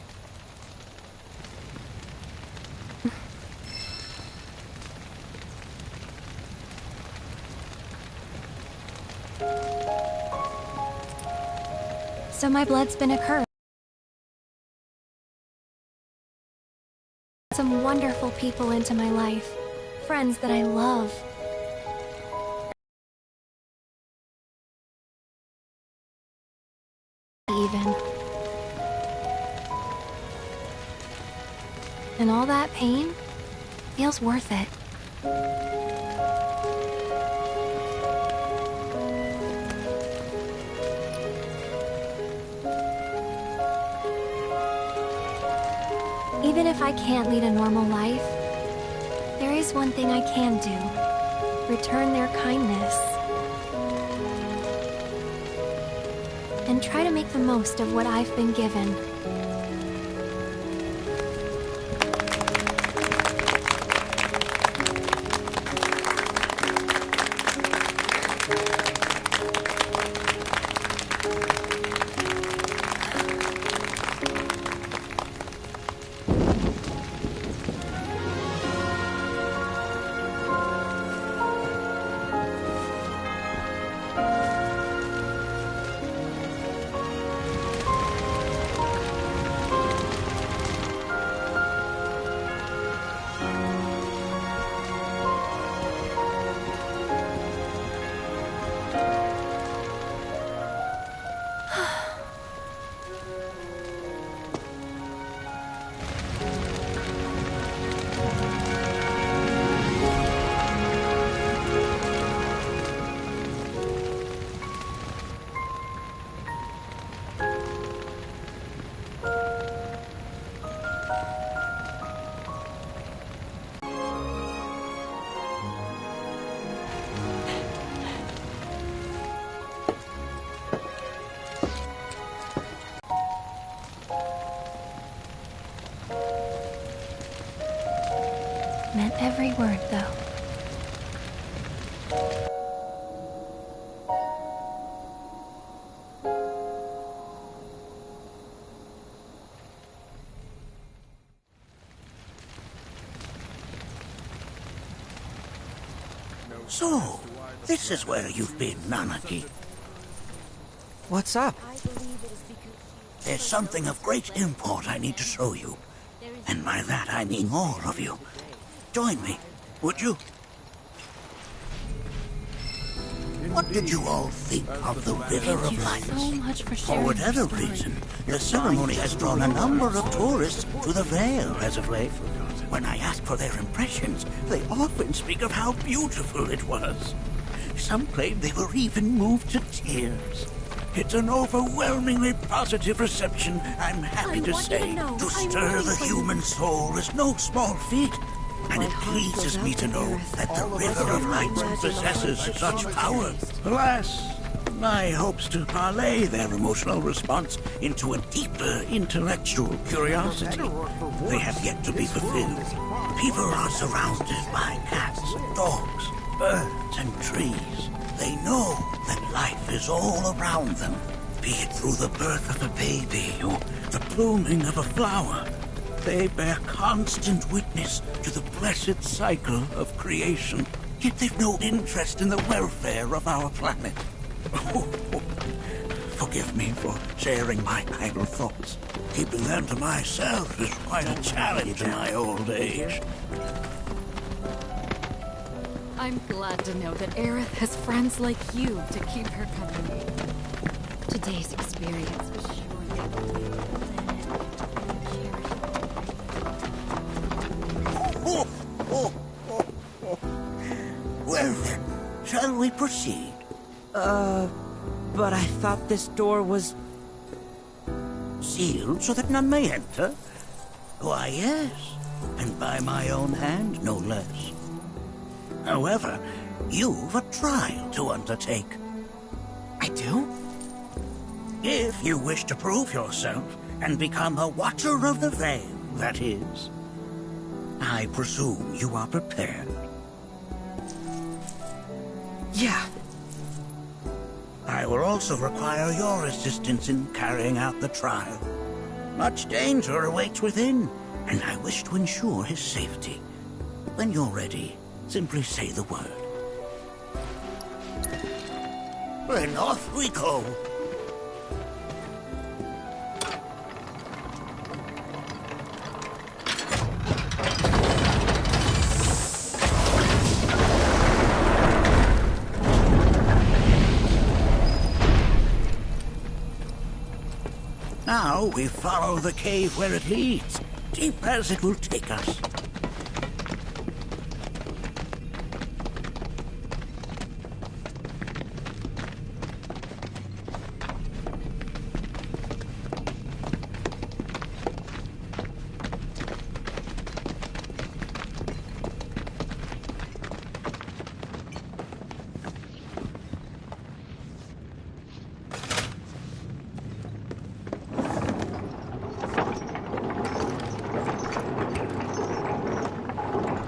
So my blood's been a curse. Some wonderful people into my life. Friends that I love. Even. And all that pain feels worth it. Even if I can't lead a normal life, there is one thing I can do. Return their kindness. And try to make the most of what I've been given. Meant every word, though. No So, this is where you've been, Nanaki. What's up? There's something of great import I need to show you. And by that I mean all of you. Join me, would you? What did you all think of the River of Lights? So much for For sharing. whatever reason, the ceremony has drawn a number of tourists to the Vale as of late. When I ask for their impressions, they often speak of how beautiful it was. Some claim they were even moved to tears. It's an overwhelmingly positive reception, I'm happy to say. To stir the human soul is no small feat. And it pleases me to know that the River of Lights possesses such power. Alas, my hopes to parlay their emotional response into a deeper intellectual curiosity. They have yet to be fulfilled. People are surrounded by cats, dogs, birds, and trees. They know that life is all around them, be it through the birth of a baby or the blooming of a flower. They bear constant witness to the blessed cycle of creation, yet they've no interest in the welfare of our planet. Forgive me for sharing my idle thoughts. Keeping them to myself is quite a challenge in my old age. I'm glad to know that Aerith has friends like you to keep her company. Today's experience was Well then, shall we proceed? But I thought this door was... Sealed so that none may enter? Why, yes. And by my own hand, no less. However, you've a trial to undertake. I do? If you wish to prove yourself and become a Watcher of the Veil, that is. I presume you are prepared. Yeah. I will also require your assistance in carrying out the trial. Much danger awaits within, and I wish to ensure his safety. When you're ready, simply say the word. Then off we go. Now we follow the cave where it leads, deep as it will take us.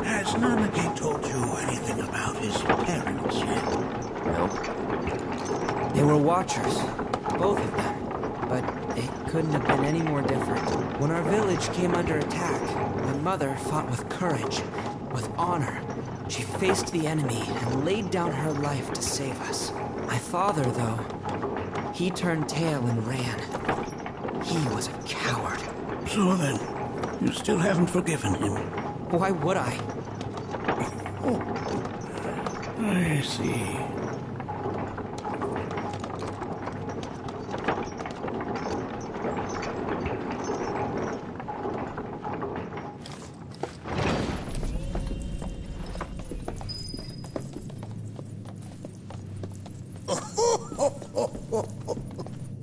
Has Nanaki told you anything about his parents yet? Nope. They were Watchers, both of them. But it couldn't have been any more different. When our village came under attack, my mother fought with courage, with honor. She faced the enemy and laid down her life to save us. My father, though, he turned tail and ran. He was a coward. So then, you still haven't forgiven him? Why would I? Oh, I see.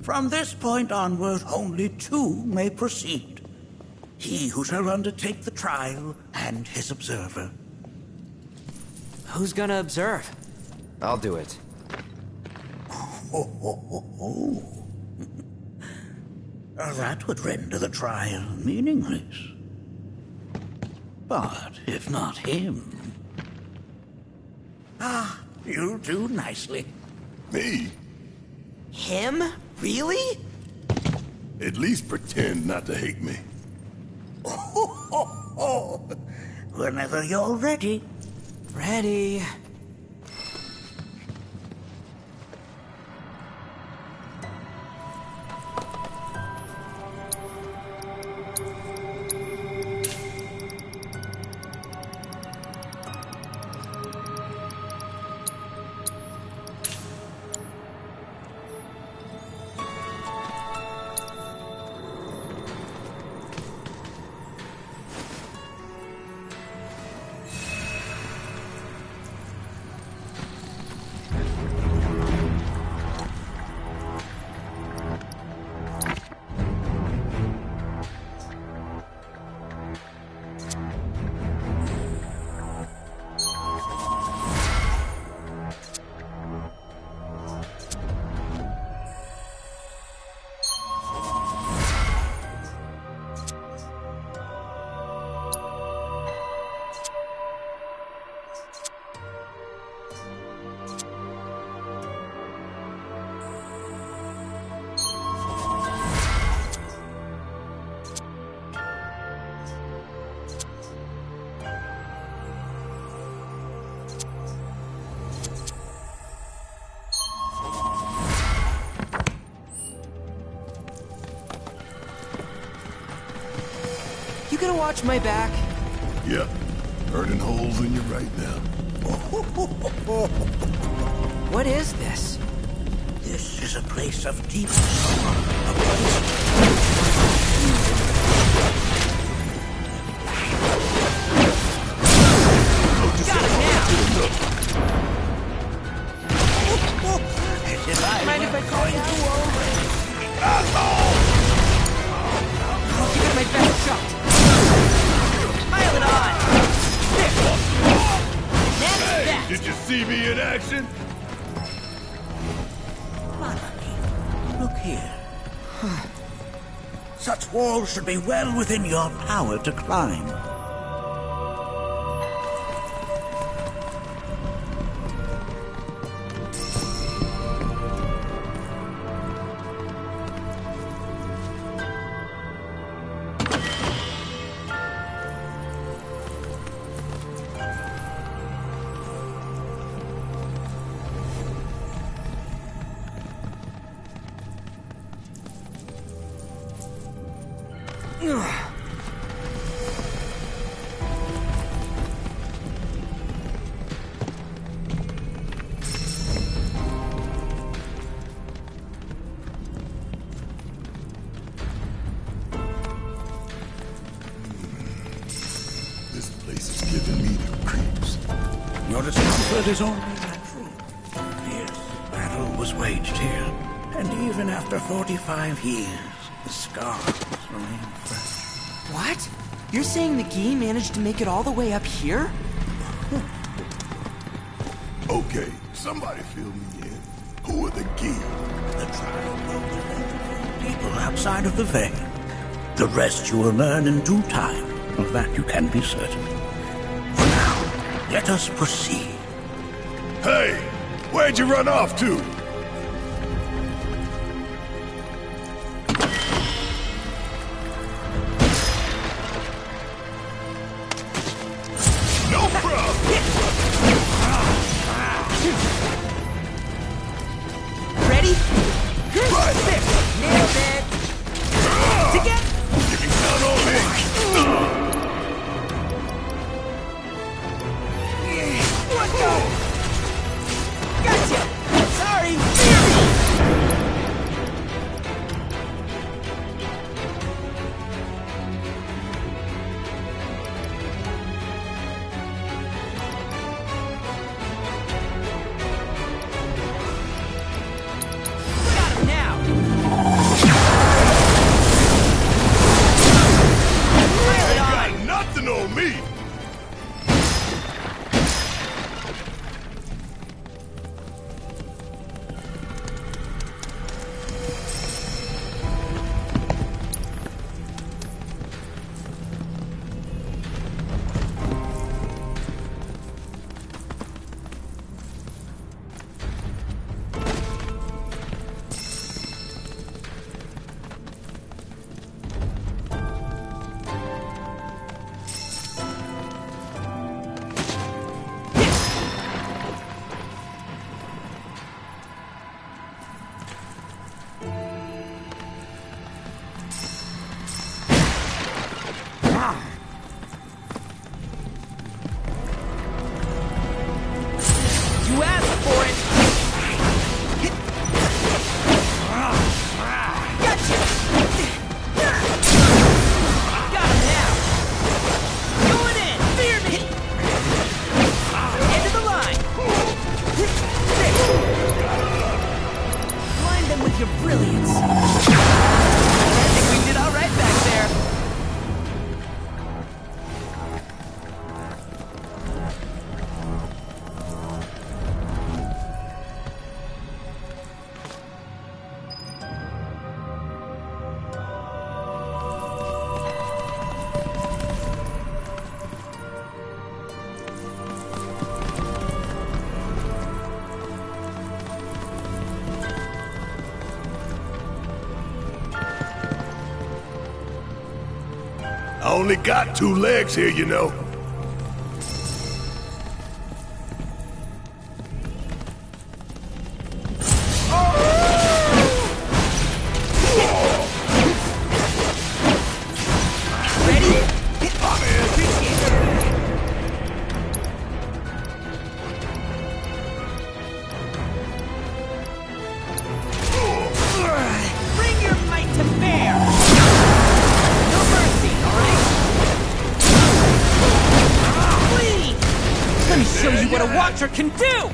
From this point onward, only two may proceed. He who shall undertake the trial and his observer. Who's gonna observe? I'll do it. That would render the trial meaningless. But if not him... Ah, you'll do nicely. Me? Him? Really? At least pretend not to hate me. Whenever you're ready. Ready. You gonna watch my back? Yep. Burning holes in you right now. What is this? This is a place of deep sorrow. A place... Mind if I call you over? I'll give it my best shot. Pile it on! Hey, did you see me in action? Look here. Such walls should be well within your power to climb. This place is giving me the creeps. Your discomfort is only natural. Fierce battle was waged here, and even after 45 years, the scars remain fresh. What? You're saying the Gi managed to make it all the way up here? Okay, somebody fill me in. Who are the Gi? The tribe of people outside of the veil. The rest you will learn in due time. Of that you can be certain. For now, let us proceed. Hey, where'd you run off to? No problem. Ready? Right. Nailed it! Together! You can count on me. Let's go! Gotcha! Sorry! Got him now! Pile it on! Got nothing on me. You asked for it! Gotcha! Got him now! Going in! Fear me! End of the line! Blind them with your brilliance! I think we did all right back there! I only got 2 legs here, you know. Ready? the Watcher can do!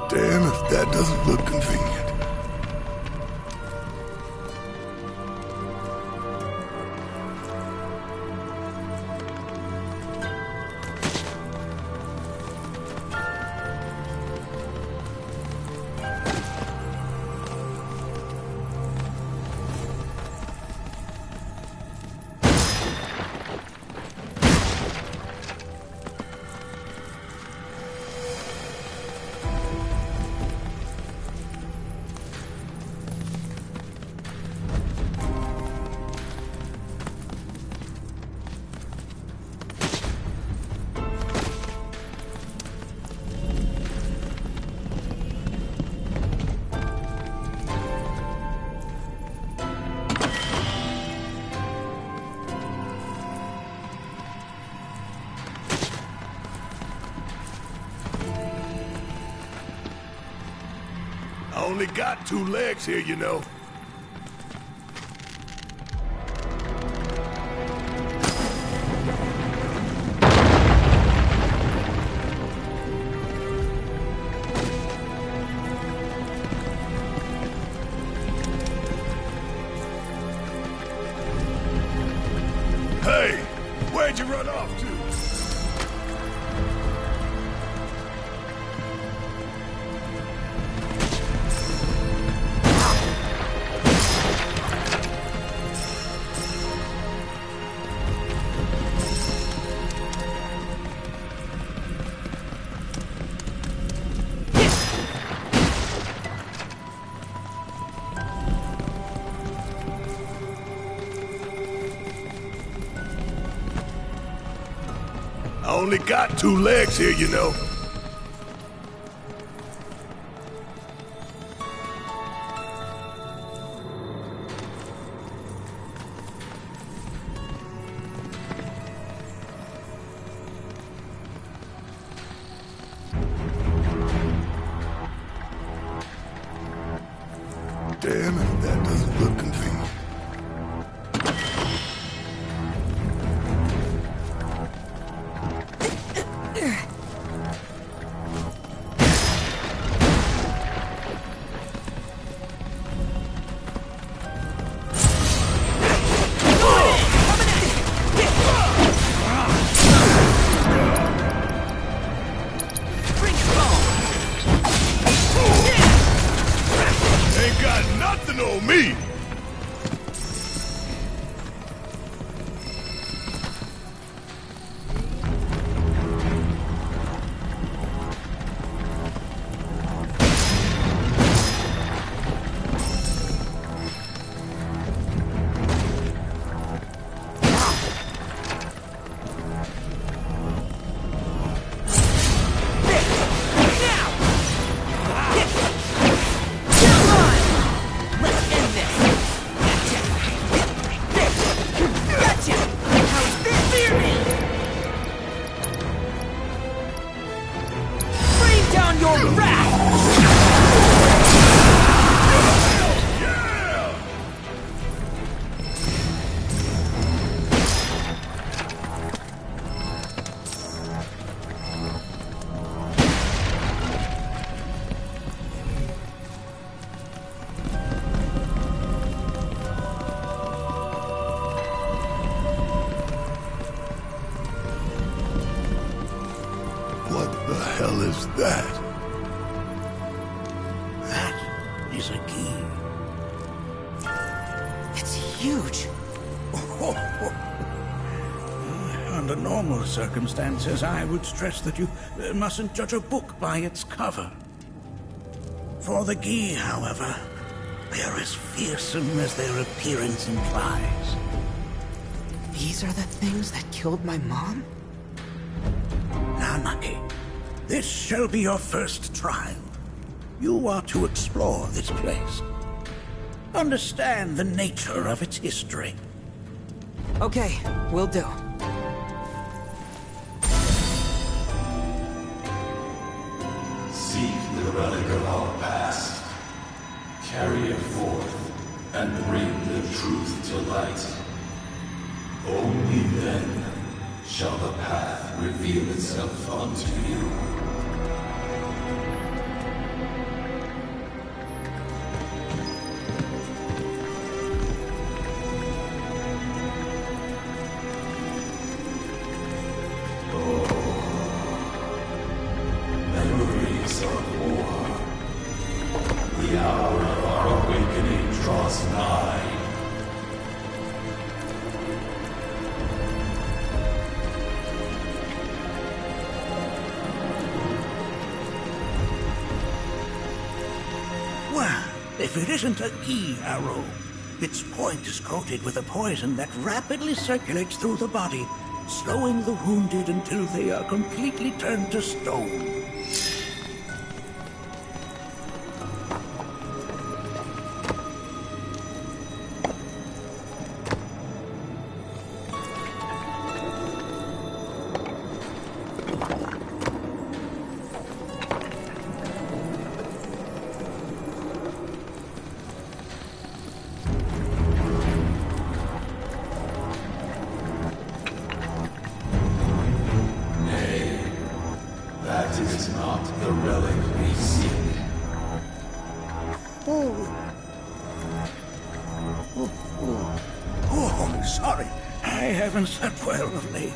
Damn if that doesn't look convenient. I only got 2 legs here, you know. Hey, where'd you run off to? I only got 2 legs here, you know. Damn if that doesn't look convenient. Ain't got nothing on me! What the hell is that? That is a key. It's huge. Under normal circumstances, I would stress that you mustn't judge a book by its cover. For the Gi, however, they are as fearsome as their appearance implies. These are the things that killed my mom? Nanaki, this shall be your first trial. You are to explore this place. Understand the nature of its history. Okay, will do. Seek the relic of our past. Carry it forth and bring the truth to light. Only then shall the path reveal itself unto you. Memories of war. The hour of our awakening draws nigh. Well, if it isn't a key arrow, its point is coated with a poison that rapidly circulates through the body, slowing the wounded until they are completely turned to stone. That is not the relic we seek. Oh, sorry. I haven't slept well of late.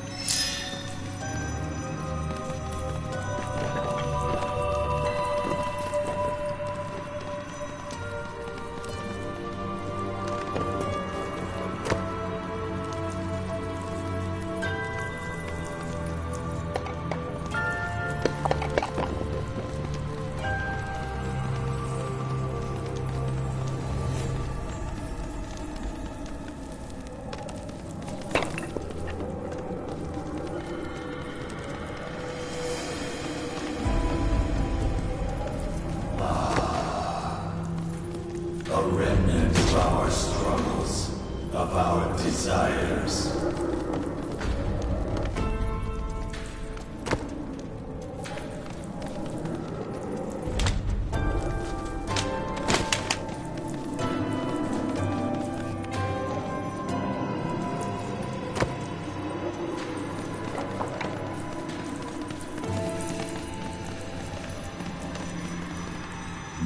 A remnant of our struggles, of our desires.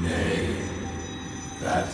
Nay, that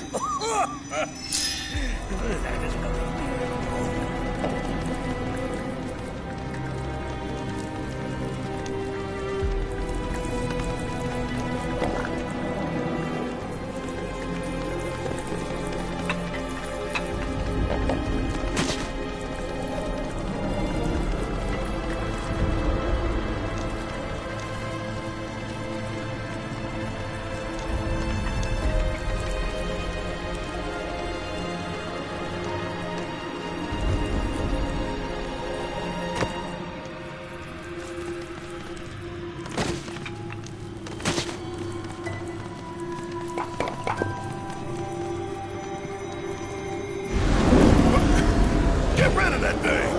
Get rid of that thing!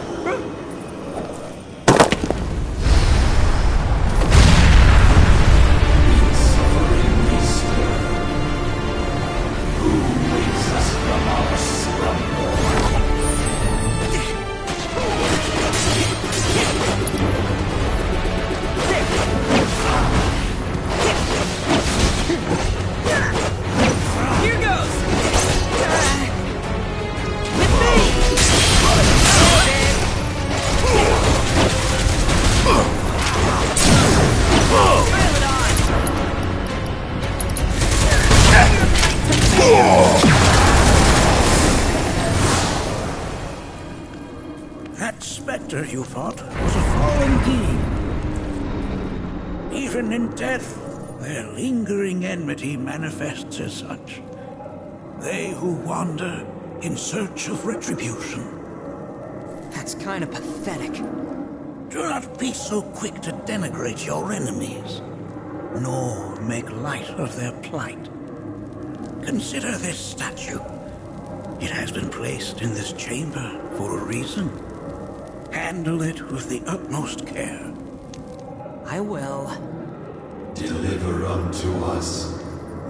Here goes! That specter you fought was a fallen key. Even in death, their lingering enmity manifests as such. They who wander in search of retribution. That's kind of pathetic. Do not be so quick to denigrate your enemies, nor make light of their plight. Consider this statue. It has been placed in this chamber for a reason. Handle it with the utmost care. I will. Deliver unto us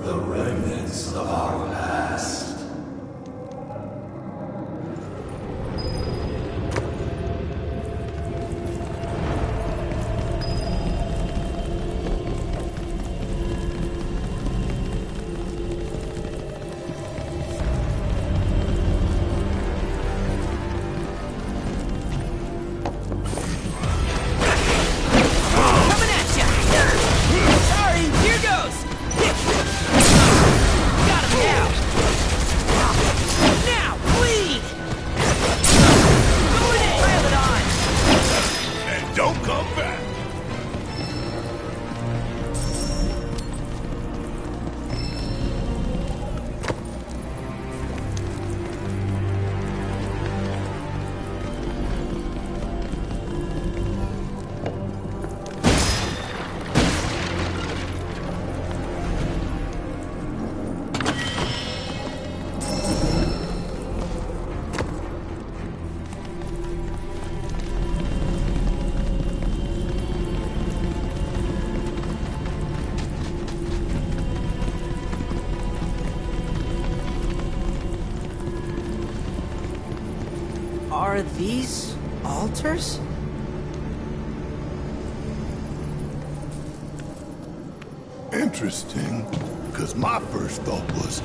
the remnants of our past. Are these altars? Interesting, because my first thought was,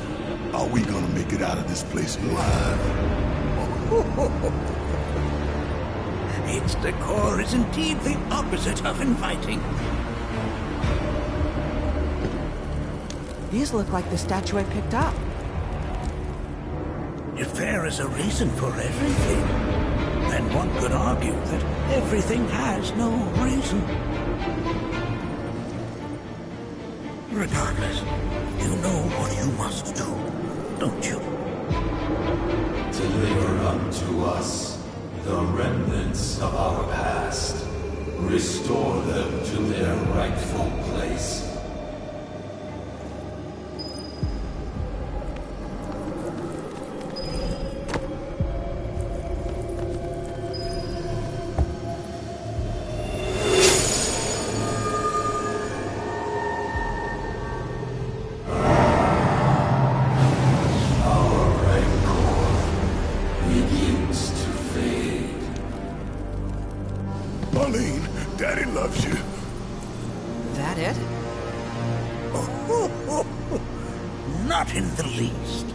are we gonna make it out of this place alive? Its decor is indeed the opposite of inviting. These look like the statue I picked up. If there is a reason for everything, then one could argue that everything has no reason. Regardless, you know what you must do, don't you? Deliver unto us the remnants of our past. Restore them to their rightful place. Daddy loves you. That it? Not in the least.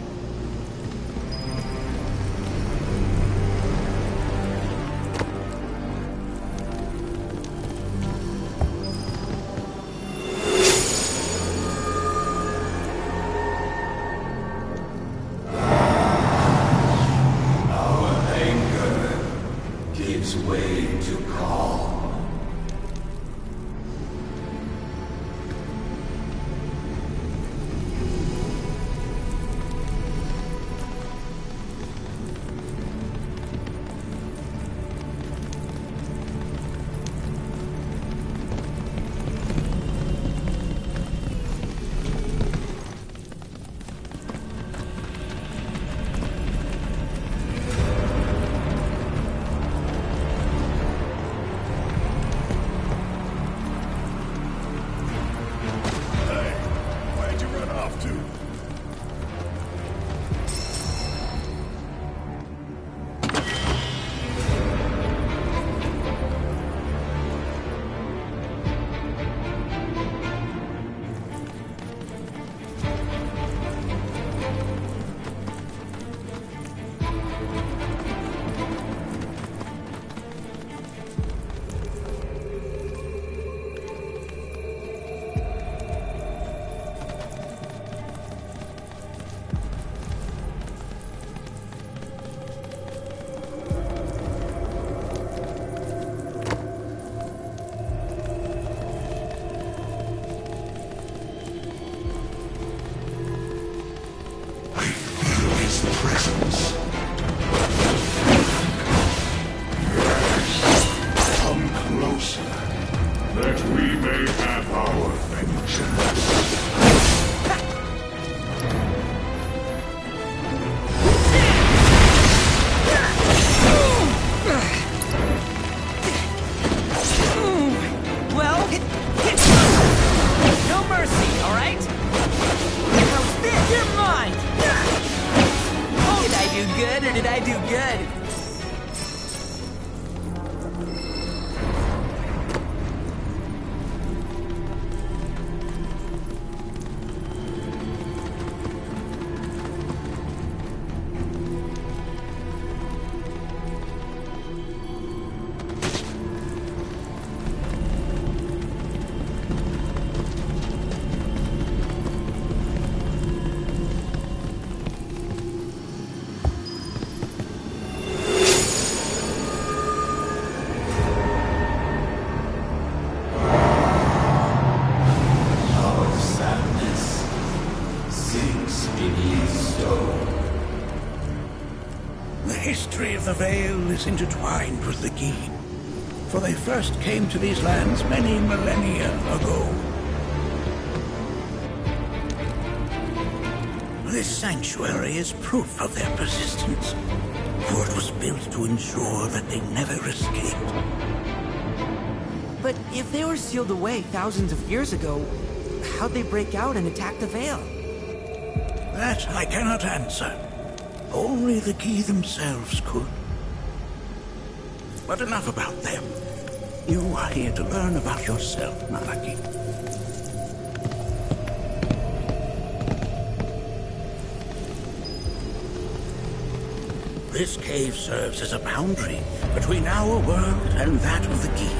Our anger gives way to calm. Where'd you run off to? Presence. Come closer, that we may have our vengeance. Well, no mercy, all right? How's this? You're mine! Did I do good or did I do good? The history of the Vale is intertwined with the Gi, for they first came to these lands many millennia ago. This sanctuary is proof of their persistence, for it was built to ensure that they never escaped. But if they were sealed away thousands of years ago, how'd they break out and attack the Vale? That I cannot answer. Only the Gi themselves could. But enough about them. You are here to learn about yourself, Nanaki. This cave serves as a boundary between our world and that of the Gi.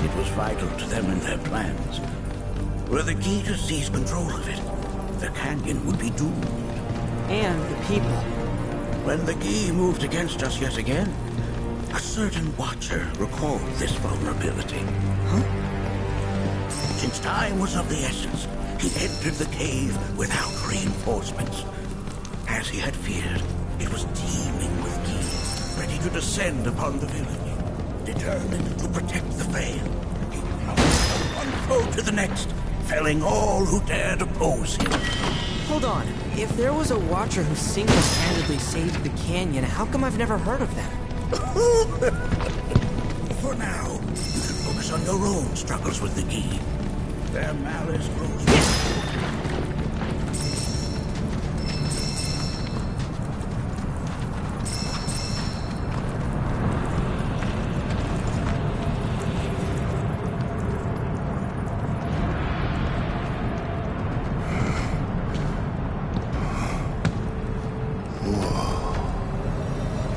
It was vital to them and their plans. Were the Gi to seize control of it, the canyon would be doomed. And the people. When the Gi moved against us yet again, a certain watcher recalled this vulnerability. Huh? Since time was of the essence, he entered the cave without reinforcements. As he had feared, it was teeming with Gi, ready to descend upon the village. Determined to protect the Vale, he plunged from one foe to the next, felling all who dared oppose him. Hold on. If there was a watcher who single-handedly saved the canyon, how come I've never heard of them? For now, you can focus on your own struggles with the Gi. Their malice grows.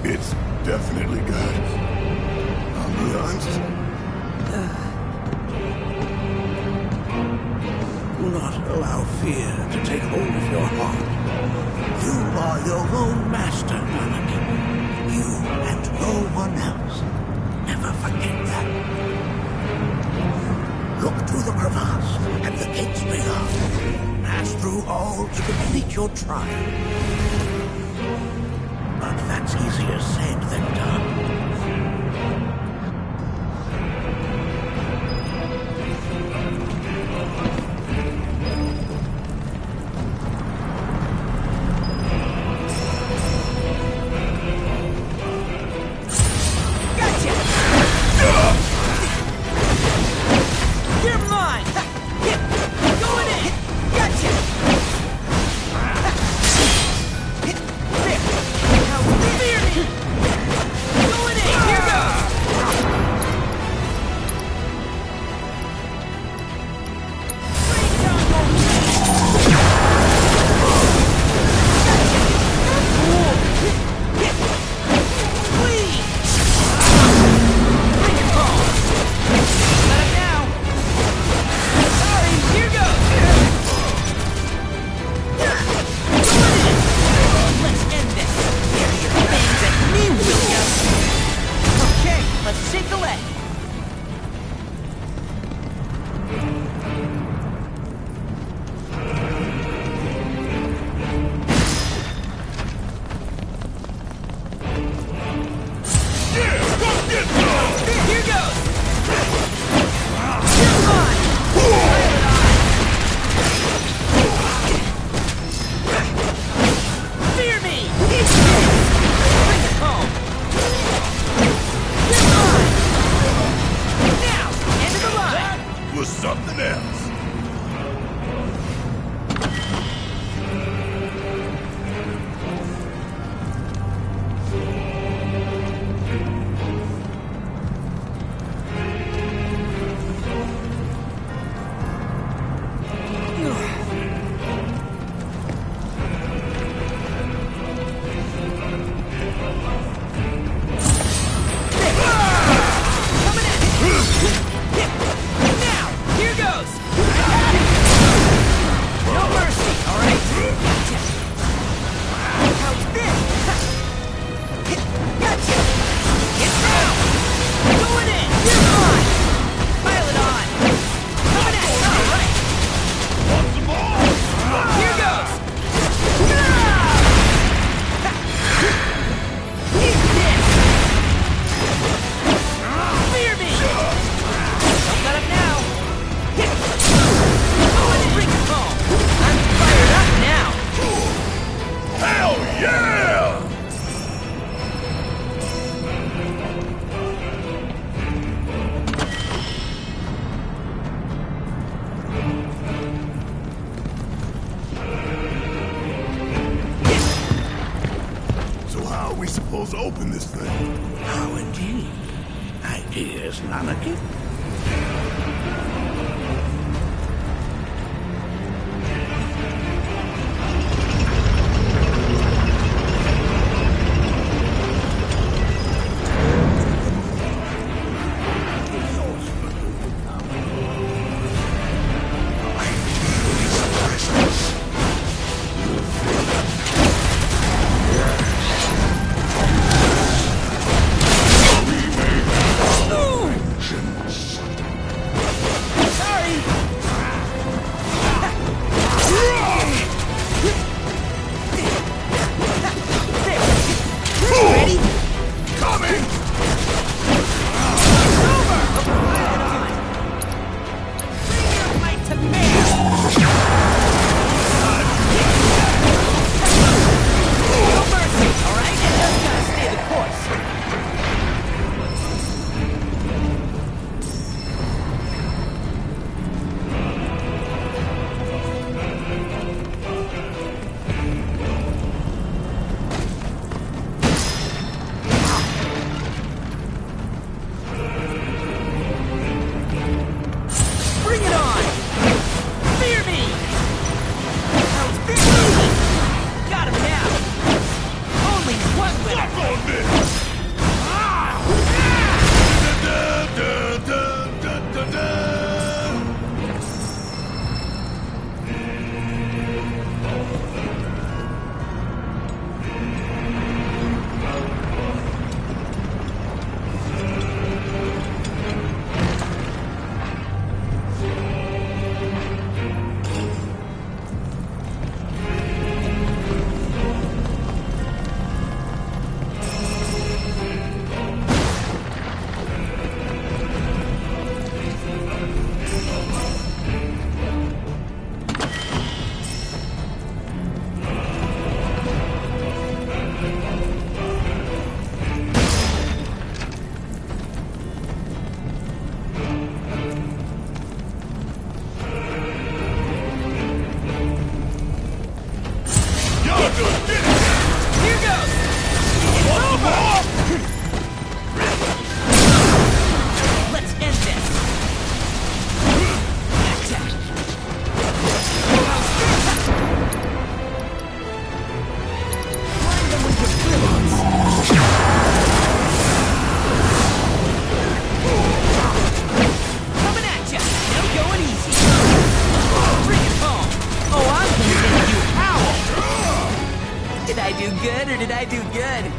It's definitely good. Ambiance. Do not allow fear to take hold of your heart. You are your own master, Nanaki. You and no one else. Never forget that. Look to the crevasse and the gates beyond. Pass through all to complete your trial. But that's easier said than done. Open this thing. How indeed. Here's Nanaki. Did I do good?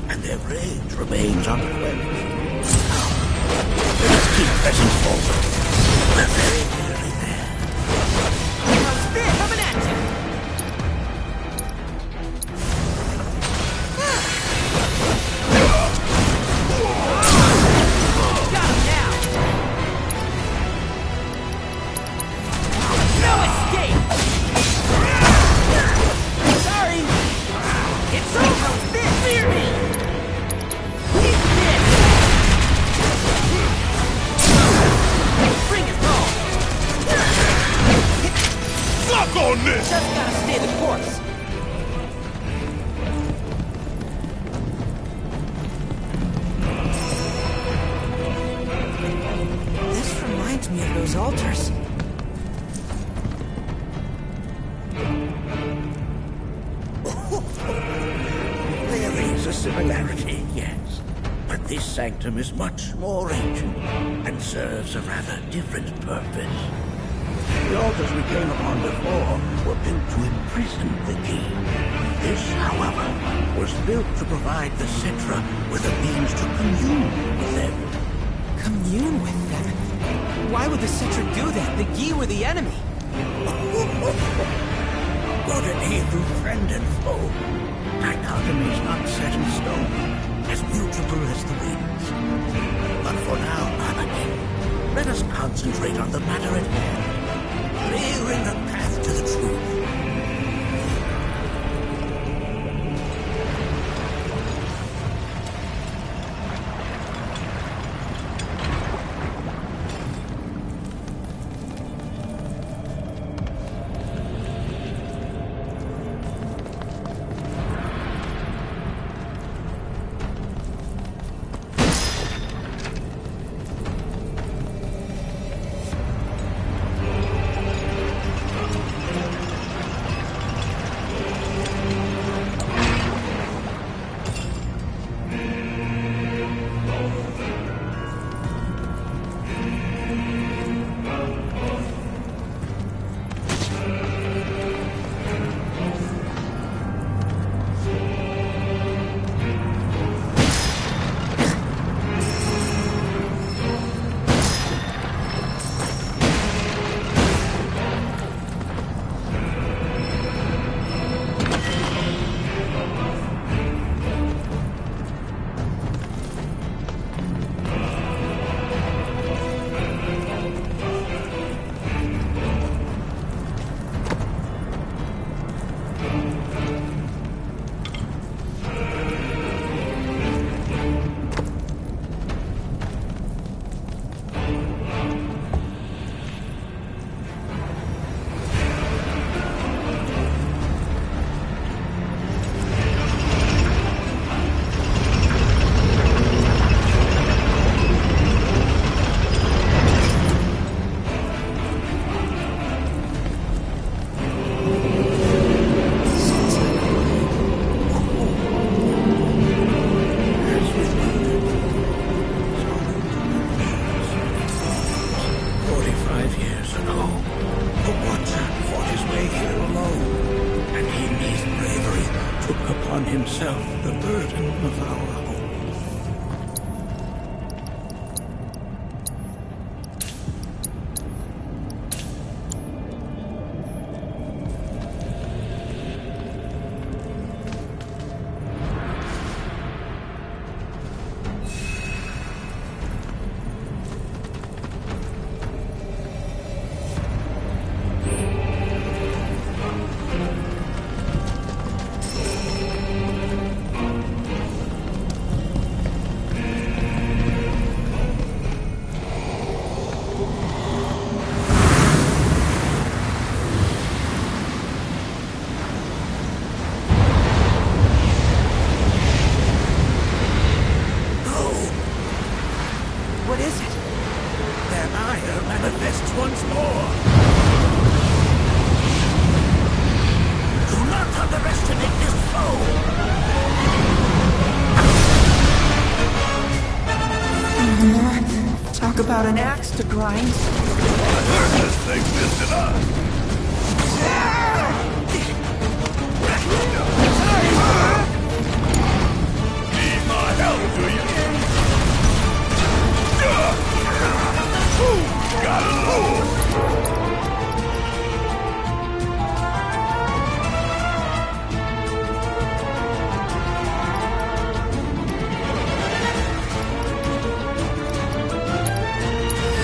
And their rage remains unquenched. Let us keep pressing forward. We're very nearly there. How's this? Coming at you! Got him now! No escape! Sorry! It's over! Fear me! Eat this! lock on this! Just gotta stay the course. This reminds me of those altars. There is a similarity, yes. But this sanctum is much more ancient and serves a rather different purpose. The altars we came upon before were built to imprison the key. This, however, was built to provide the Cetra with a means to commune with them. Commune with them? Why would the Cetra do that? The Gi were the enemy. Good and evil, friend and foe. Dichotomy is not set in stone, as mutable as the winds. But for now, Anakin, let us concentrate on the matter at hand, clearing the path to the truth. Himself the burden of our home. What is it? Their ire manifests once more. Do not underestimate this foe. Talk about an axe to grind. I heard this thing missed us. Need my help, do you? Gotta move!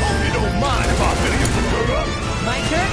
Hope you don't mind if I fill you some her up. My turn?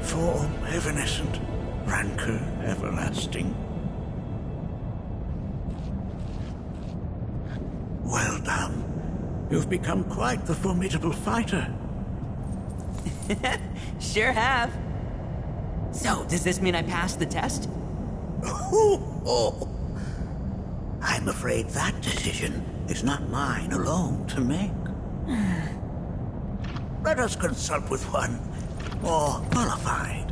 Form evanescent, rancor everlasting. Well done. You've become quite the formidable fighter. Sure have. So, does this mean I passed the test? I'm afraid that decision is not mine alone to make. Let us consult with one more qualified.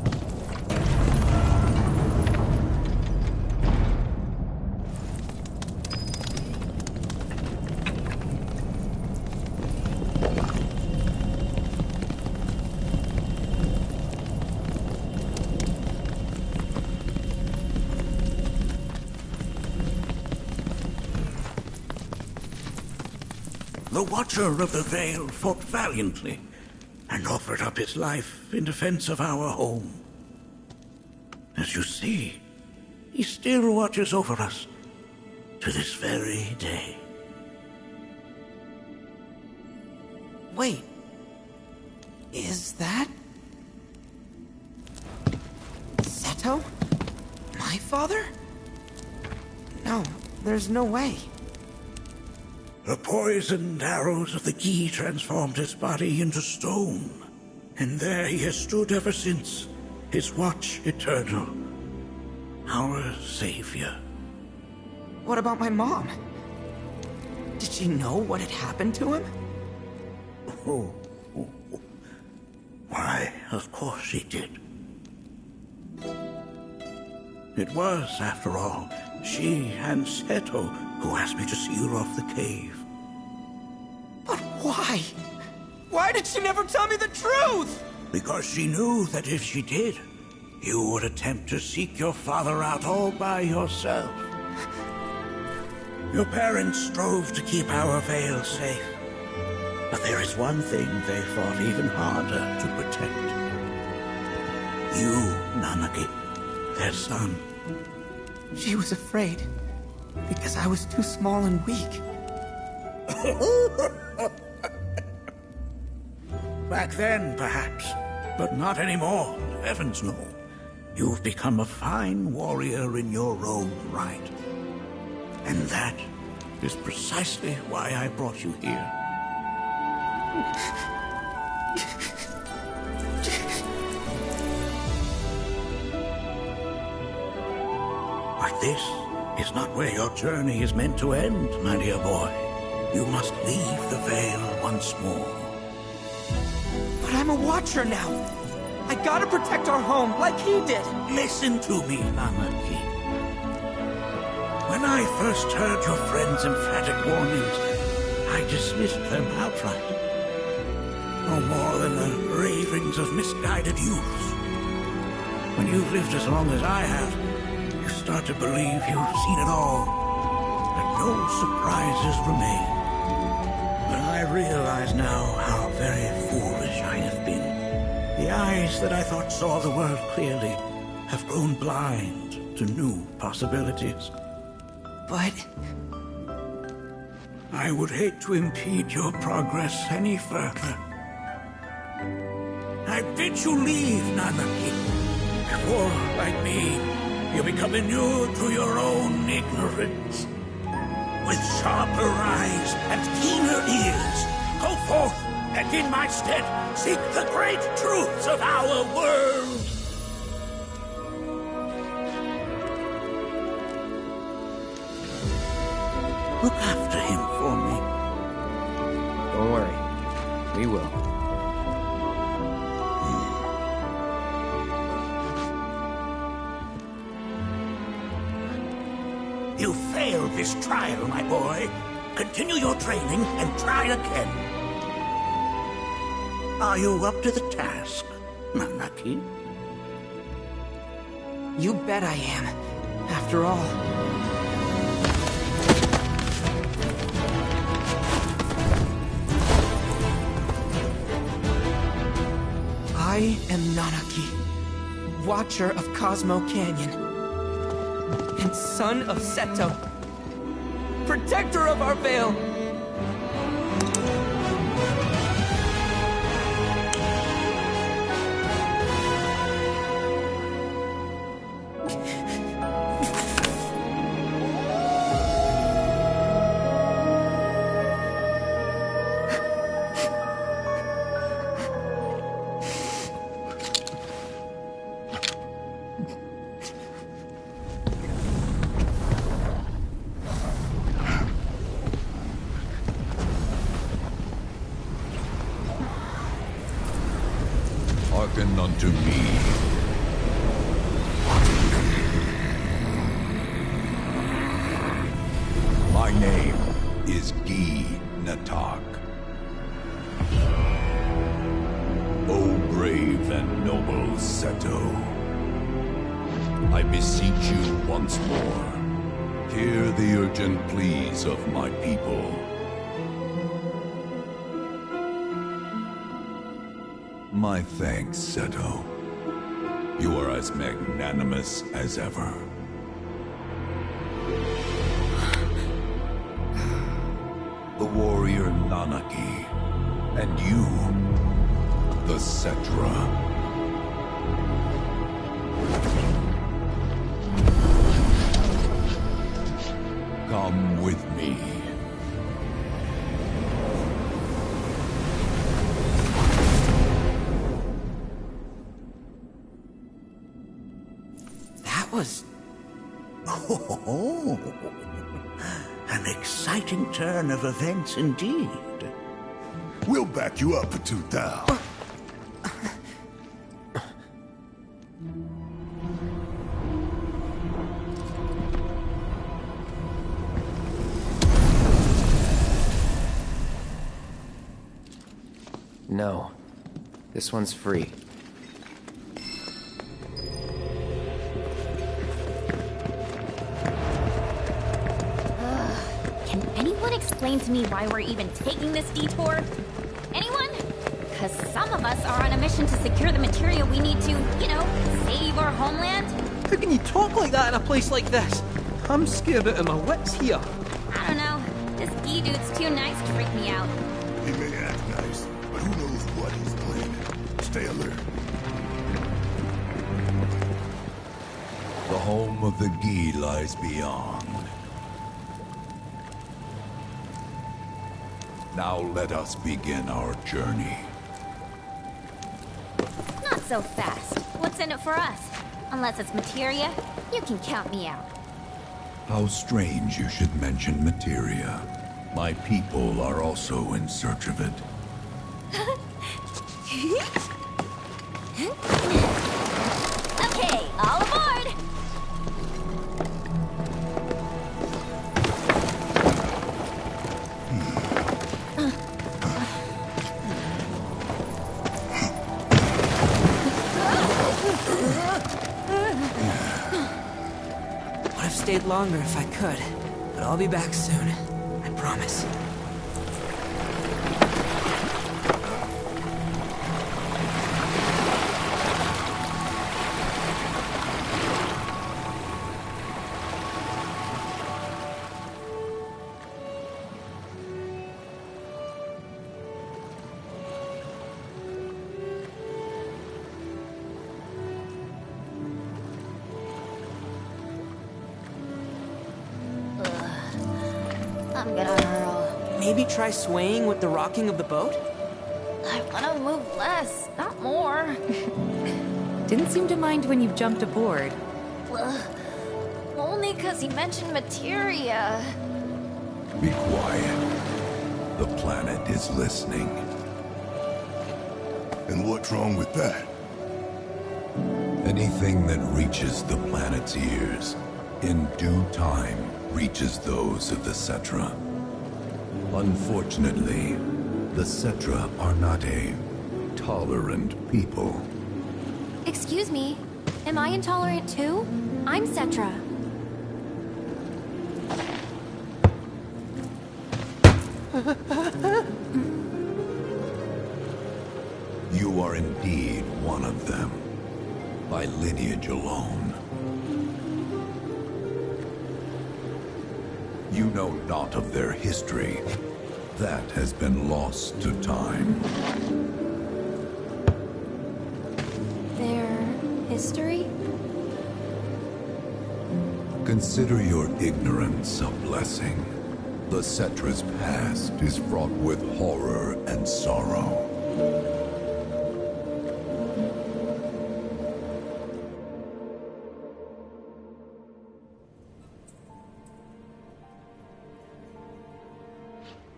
The Watcher of the Veil fought valiantly and offered up his life in defense of our home. As you see, he still watches over us to this very day. Wait. Is that... Seto? My father? No, there's no way. The poisoned arrows of the Gi transformed his body into stone, and there he has stood ever since, his watch eternal, our savior. What about my mom? Did she know what had happened to him? Why, of course she did. It was, after all, she and Seto who asked me to seal off the cave. But why? Why did she never tell me the truth? Because she knew that if she did, you would attempt to seek your father out all by yourself. Your parents strove to keep our Veil safe. But there is one thing they fought even harder to protect. You, Nanaki, their son. She was afraid. Because I was too small and weak. Back then, perhaps. But not anymore. Heavens no. You've become a fine warrior in your own right. And that is precisely why I brought you here. But this is not where your journey is meant to end, my dear boy. You must leave the Veil once more. But I'm a Watcher now. I gotta protect our home, like he did. Listen to me, Nanaki. When I first heard your friend's emphatic warnings, I dismissed them outright. No more than the ravings of misguided youths. When you've lived as long as I have, You start to believe you've seen it all, that no surprises remain. But I realize now how very foolish I have been. The eyes that I thought saw the world clearly have grown blind to new possibilities. But I would hate to impede your progress any further. I bid you leave, Nanaki, before, like me, you become inured to your own ignorance. With sharper eyes and keener ears, go forth and in my stead seek the great truths of our world. Look after him for me. Don't worry. We will. You failed this trial, my boy. Continue your training and try again. Are you up to the task, Nanaki? you bet I am. After all. I am Nanaki, Watcher of Cosmo Canyon, and son of Seto, protector of our Vale. Hearken unto me. My name is Gi Natak. O brave and noble Seto, I beseech you once more, hear the urgent pleas of my people. My thanks, Seto. You are as magnanimous as ever. The warrior Nanaki, and you, the Cetra. Come with me. Oh, an exciting turn of events indeed. We'll back you up for 2,000. No. This one's free. Explain to me why we're even taking this detour? Anyone? Because some of us are on a mission to secure the material we need to, you know, save our homeland. How can you talk like that in a place like this? I'm scared out of my wits here. I don't know. This Gi dude's too nice to freak me out. He may act nice, but who knows what he's planning. Stay alert. The home of the Gi lies beyond. Now let us begin our journey. Not so fast. What's in it for us? Unless it's materia, you can count me out. How strange you should mention materia. My people are also in search of it. Okay, all aboard! stayed longer if I could, but I'll be back soon. I promise. I'm gonna hurl. Maybe try swaying with the rocking of the boat? I wanna move less, not more. Didn't seem to mind when you jumped aboard. Ugh. Only 'cause he mentioned materia. Be quiet. The planet is listening. And what's wrong with that? Anything that reaches the planet's ears, in due time, reaches those of the Cetra. Unfortunately, the Cetra are not a tolerant people. Excuse me, am I intolerant too? I'm Cetra. You are indeed one of them, by lineage alone. You know not of their history. That has been lost to time. Their history? Consider your ignorance a blessing. The Cetra's past is fraught with horror and sorrow.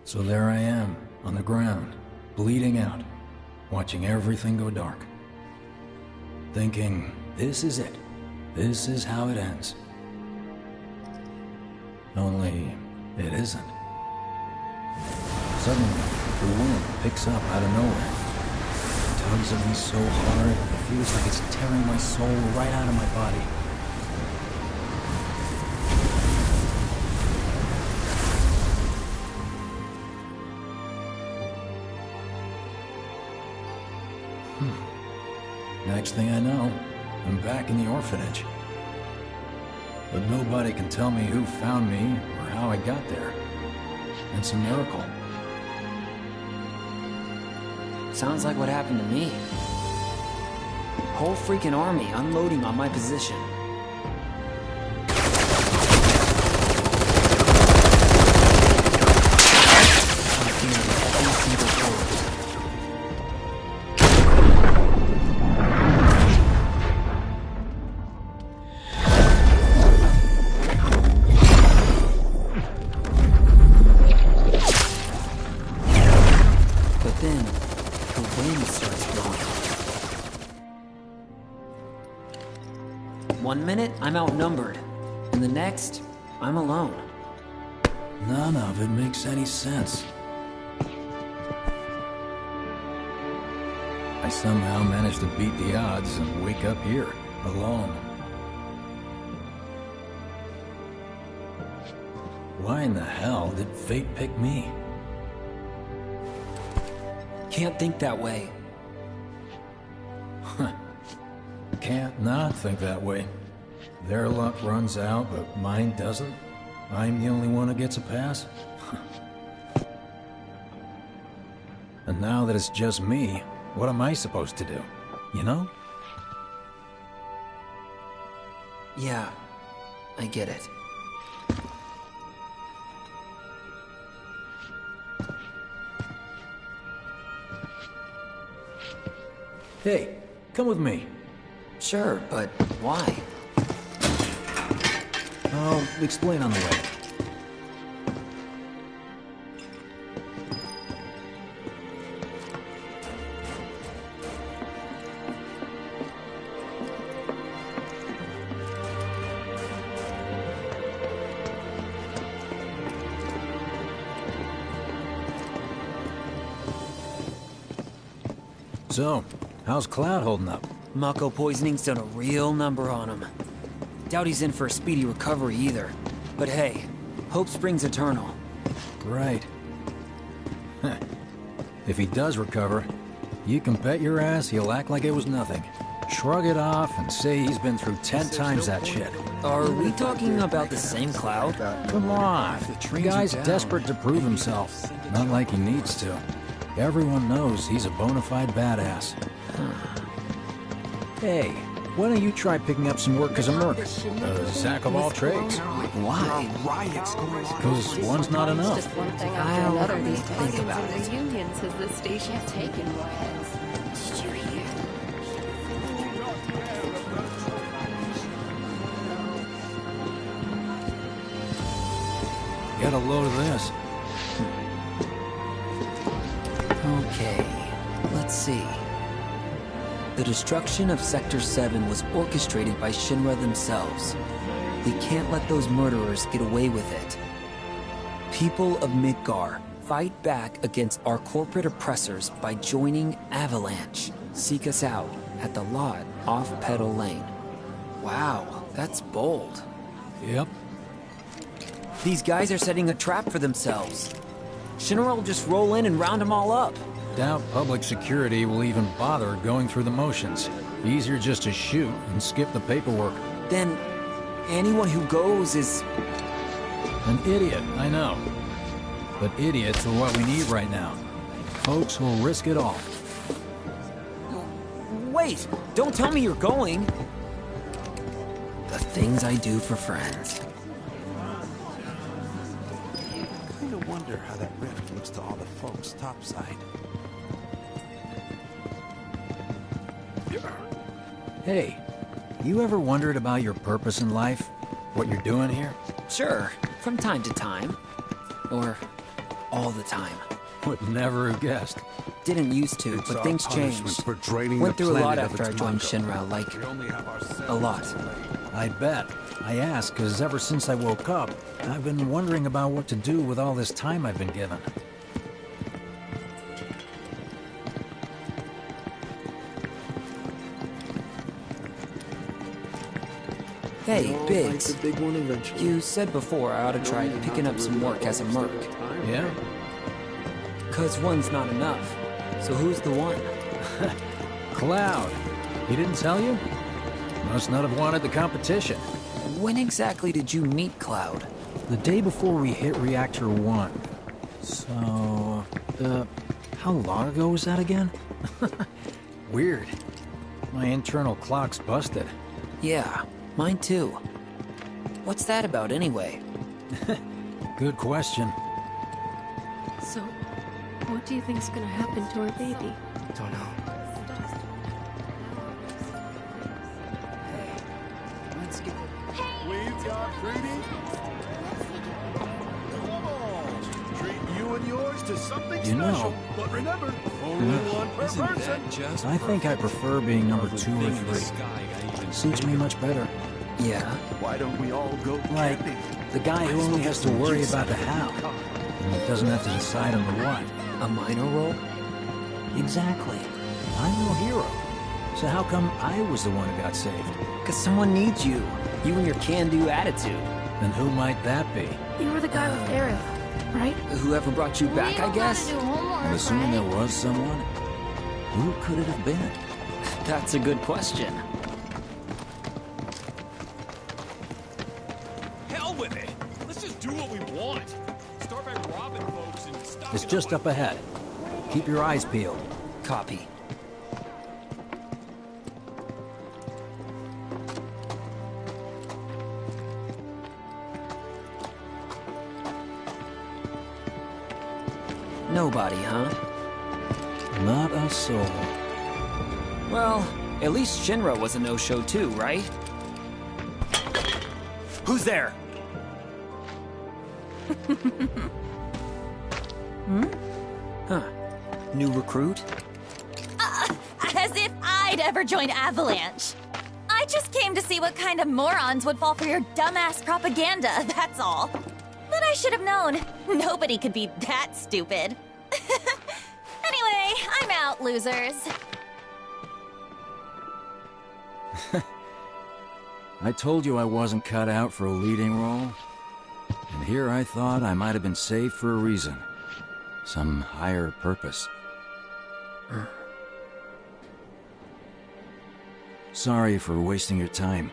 So there I am, on the ground, bleeding out, watching everything go dark. Thinking, this is it. This is how it ends. Only, it isn't. Suddenly, the wind picks up out of nowhere. It tugs at me so hard, it feels like it's tearing my soul right out of my body. Next thing I know, I'm back in the orphanage. But nobody can tell me who found me or how I got there. It's a miracle. Sounds like what happened to me. Whole freaking army unloading on my position. Then, the wind starts blowing. 1 minute, I'm outnumbered. And the next, I'm alone. None of it makes any sense. I somehow managed to beat the odds and wake up here, alone. Why in the hell did fate pick me? Can't think that way. Can't not think that way. Their luck runs out, but mine doesn't. I'm the only one who gets a pass. And now that it's just me, what am I supposed to do? You know? Yeah, I get it. Hey, come with me. Sure, but why? I'll explain on the way. So, how's Cloud holding up? Mako poisoning's done a real number on him. Doubt he's in for a speedy recovery either. But hey, hope springs eternal. Right. If he does recover, you can bet your ass he'll act like it was nothing. Shrug it off and say he's been through 10 times that shit. Are we talking about the same Cloud? Come on. The guy's desperate to prove himself. Not like he needs to. Everyone knows he's a bona fide badass. Hey, why don't you try picking up some work as a merc? A jack of all trades. Why? Because one's not enough. Just one thing after another these days. Think about it. The unions has this station taken more heads. Did you hear? Get a load of this. Okay, let's see. The destruction of Sector 7 was orchestrated by Shinra themselves. We can't let those murderers get away with it. People of Midgar, fight back against our corporate oppressors by joining Avalanche. Seek us out at the lot off Petal Lane. Wow, that's bold. Yep. These guys are setting a trap for themselves. Shinra will just roll in and round them all up. Doubt public security will even bother going through the motions. Easier just to shoot and skip the paperwork. Then, anyone who goes is... An idiot, I know. But idiots are what we need right now. Folks who'll risk it all. Wait! Don't tell me you're going! The things I do for friends. Kinda wonder how that rift looks to all the folks topside. Hey, you ever wondered about your purpose in life? What you're doing here? Sure, from time to time. Or all the time. Would never have guessed. Didn't used to, but things changed. Went through a lot after I joined Shinra, like, a lot. I bet. I ask because ever since I woke up, I've been wondering about what to do with all this time I've been given. Hey, Biggs. You said before I ought to try picking up some work as a merc. Yeah? 'Cause one's not enough. So who's the one? Cloud. He didn't tell you? Must not have wanted the competition. When exactly did you meet Cloud? The day before we hit Reactor 1. So... how long ago was that again? Weird. My internal clock's busted. Yeah, mine too. What's that about anyway? Good question. So, what do you think's gonna happen to our baby? Don't know. Let's get... We've got greedy. Come on. Treat you and yours to something You know, special. But remember, only one per person. I think I prefer being number 2 or 3. Suits me much better. Yeah? Why don't we all go Like, camping? the guy who only has to worry about the how. And doesn't have to decide on the what. A minor role? Exactly. I'm no hero. So how come I was the one who got saved? 'Cause someone needs you. You and your can-do attitude. And who might that be? You were the guy with Aerith, right? Whoever brought you back, I guess? I'm assuming there was someone. Who could it have been? That's a good question. Hell with it. Let's just do what we want. Start by robbing folks and stop. It's just up ahead. Keep your eyes peeled. Copy. Nobody, huh? Not a soul. Well, at least Shinra was a no-show too, right? Who's there? Huh. New recruit? As if I'd ever join Avalanche. I just came to see what kind of morons would fall for your dumbass propaganda, that's all. But I should have known. Nobody could be that stupid. Anyway, I'm out, losers. I told you I wasn't cut out for a leading role. And here I thought I might have been saved for a reason. Some higher purpose. Sorry for wasting your time.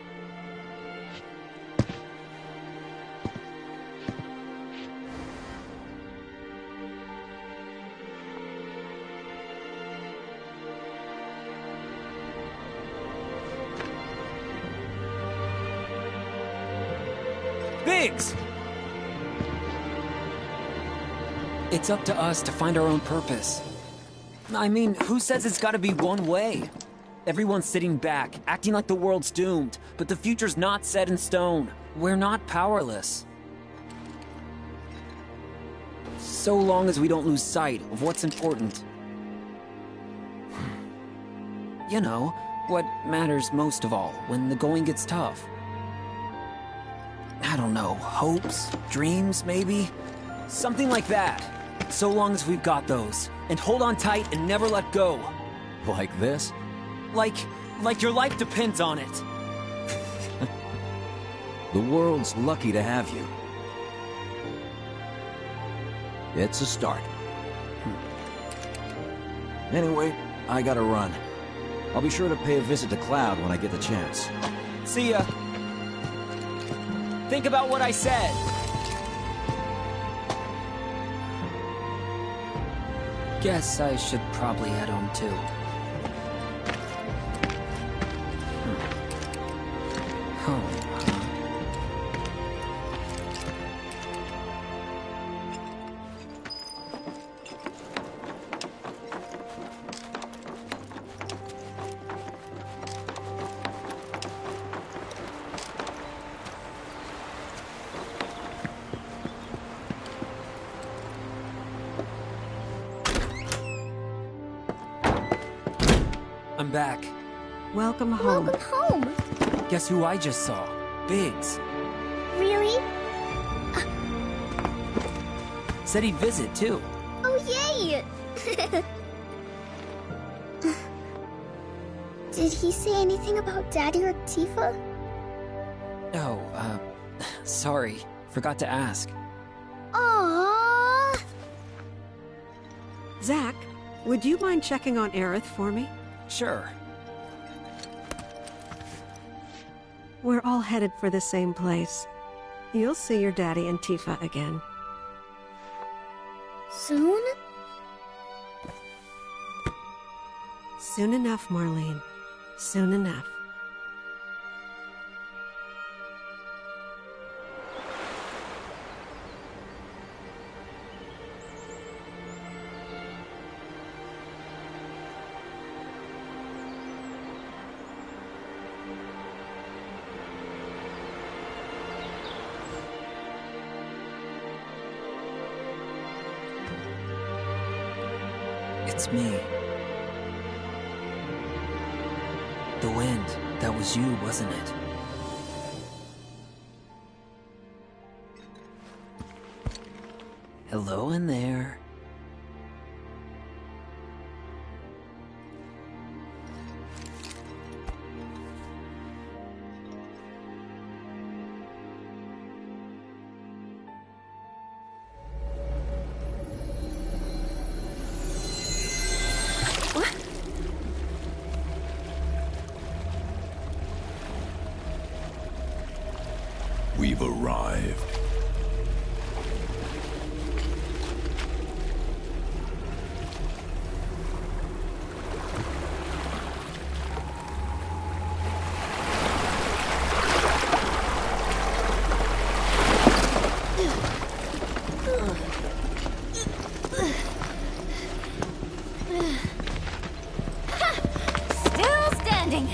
Biggs! It's up to us to find our own purpose. I mean, who says it's gotta be one way? Everyone's sitting back, acting like the world's doomed, but the future's not set in stone. We're not powerless. So long as we don't lose sight of what's important. You know, what matters most of all when the going gets tough. I don't know, hopes, dreams, maybe? Something like that. So long as we've got those. And hold on tight and never let go. Like this? Like your life depends on it. The world's lucky to have you. It's a start. Anyway, I gotta run. I'll be sure to pay a visit to Cloud when I get the chance. See ya. Think about what I said. Guess I should probably head home too. Home. I'm back. Welcome home. Welcome home. Guess who I just saw? Biggs. Really? Said he'd visit, too. Oh, yay! Did he say anything about Daddy or Tifa? Oh, sorry. Forgot to ask. Aww. Zack, would you mind checking on Aerith for me? Sure. We're all headed for the same place. You'll see your daddy and Tifa again. Soon? Soon enough, Marlene. Soon enough. It's me. The wind. That was you, wasn't it? Hello in there. We've arrived. Still standing.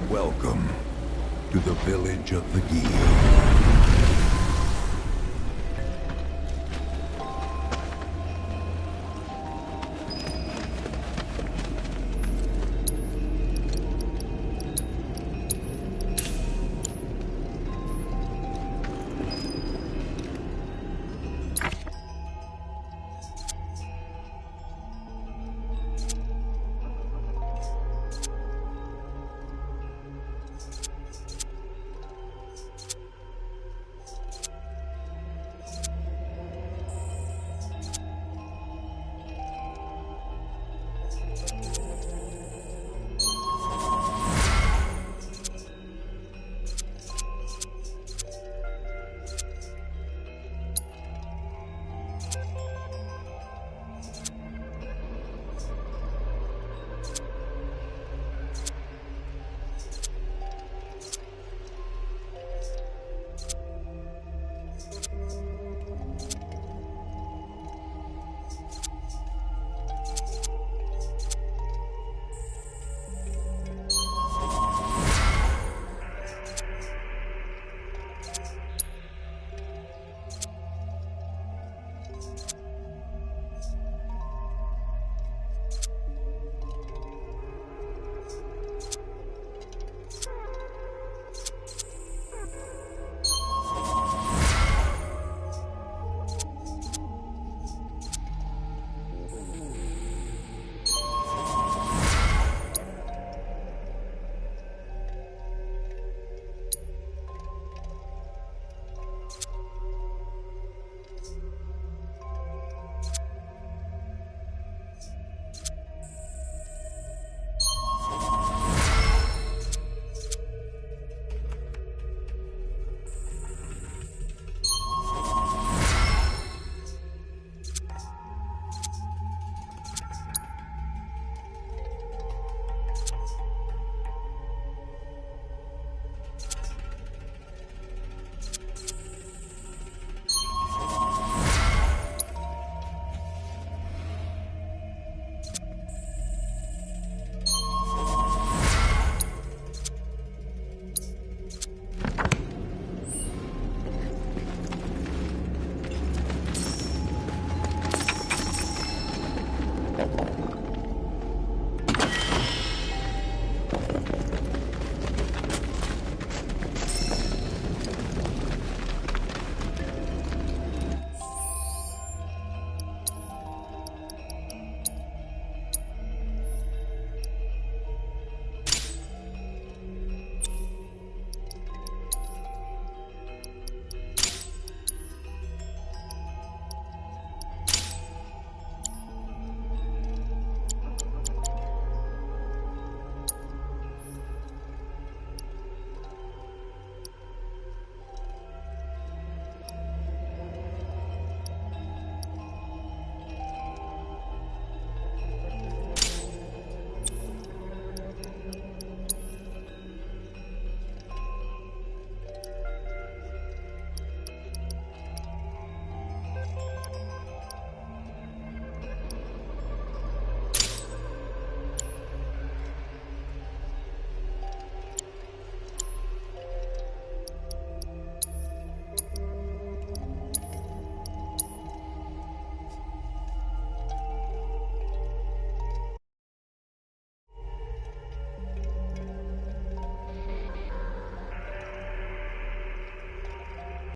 Welcome to the village of the Gi.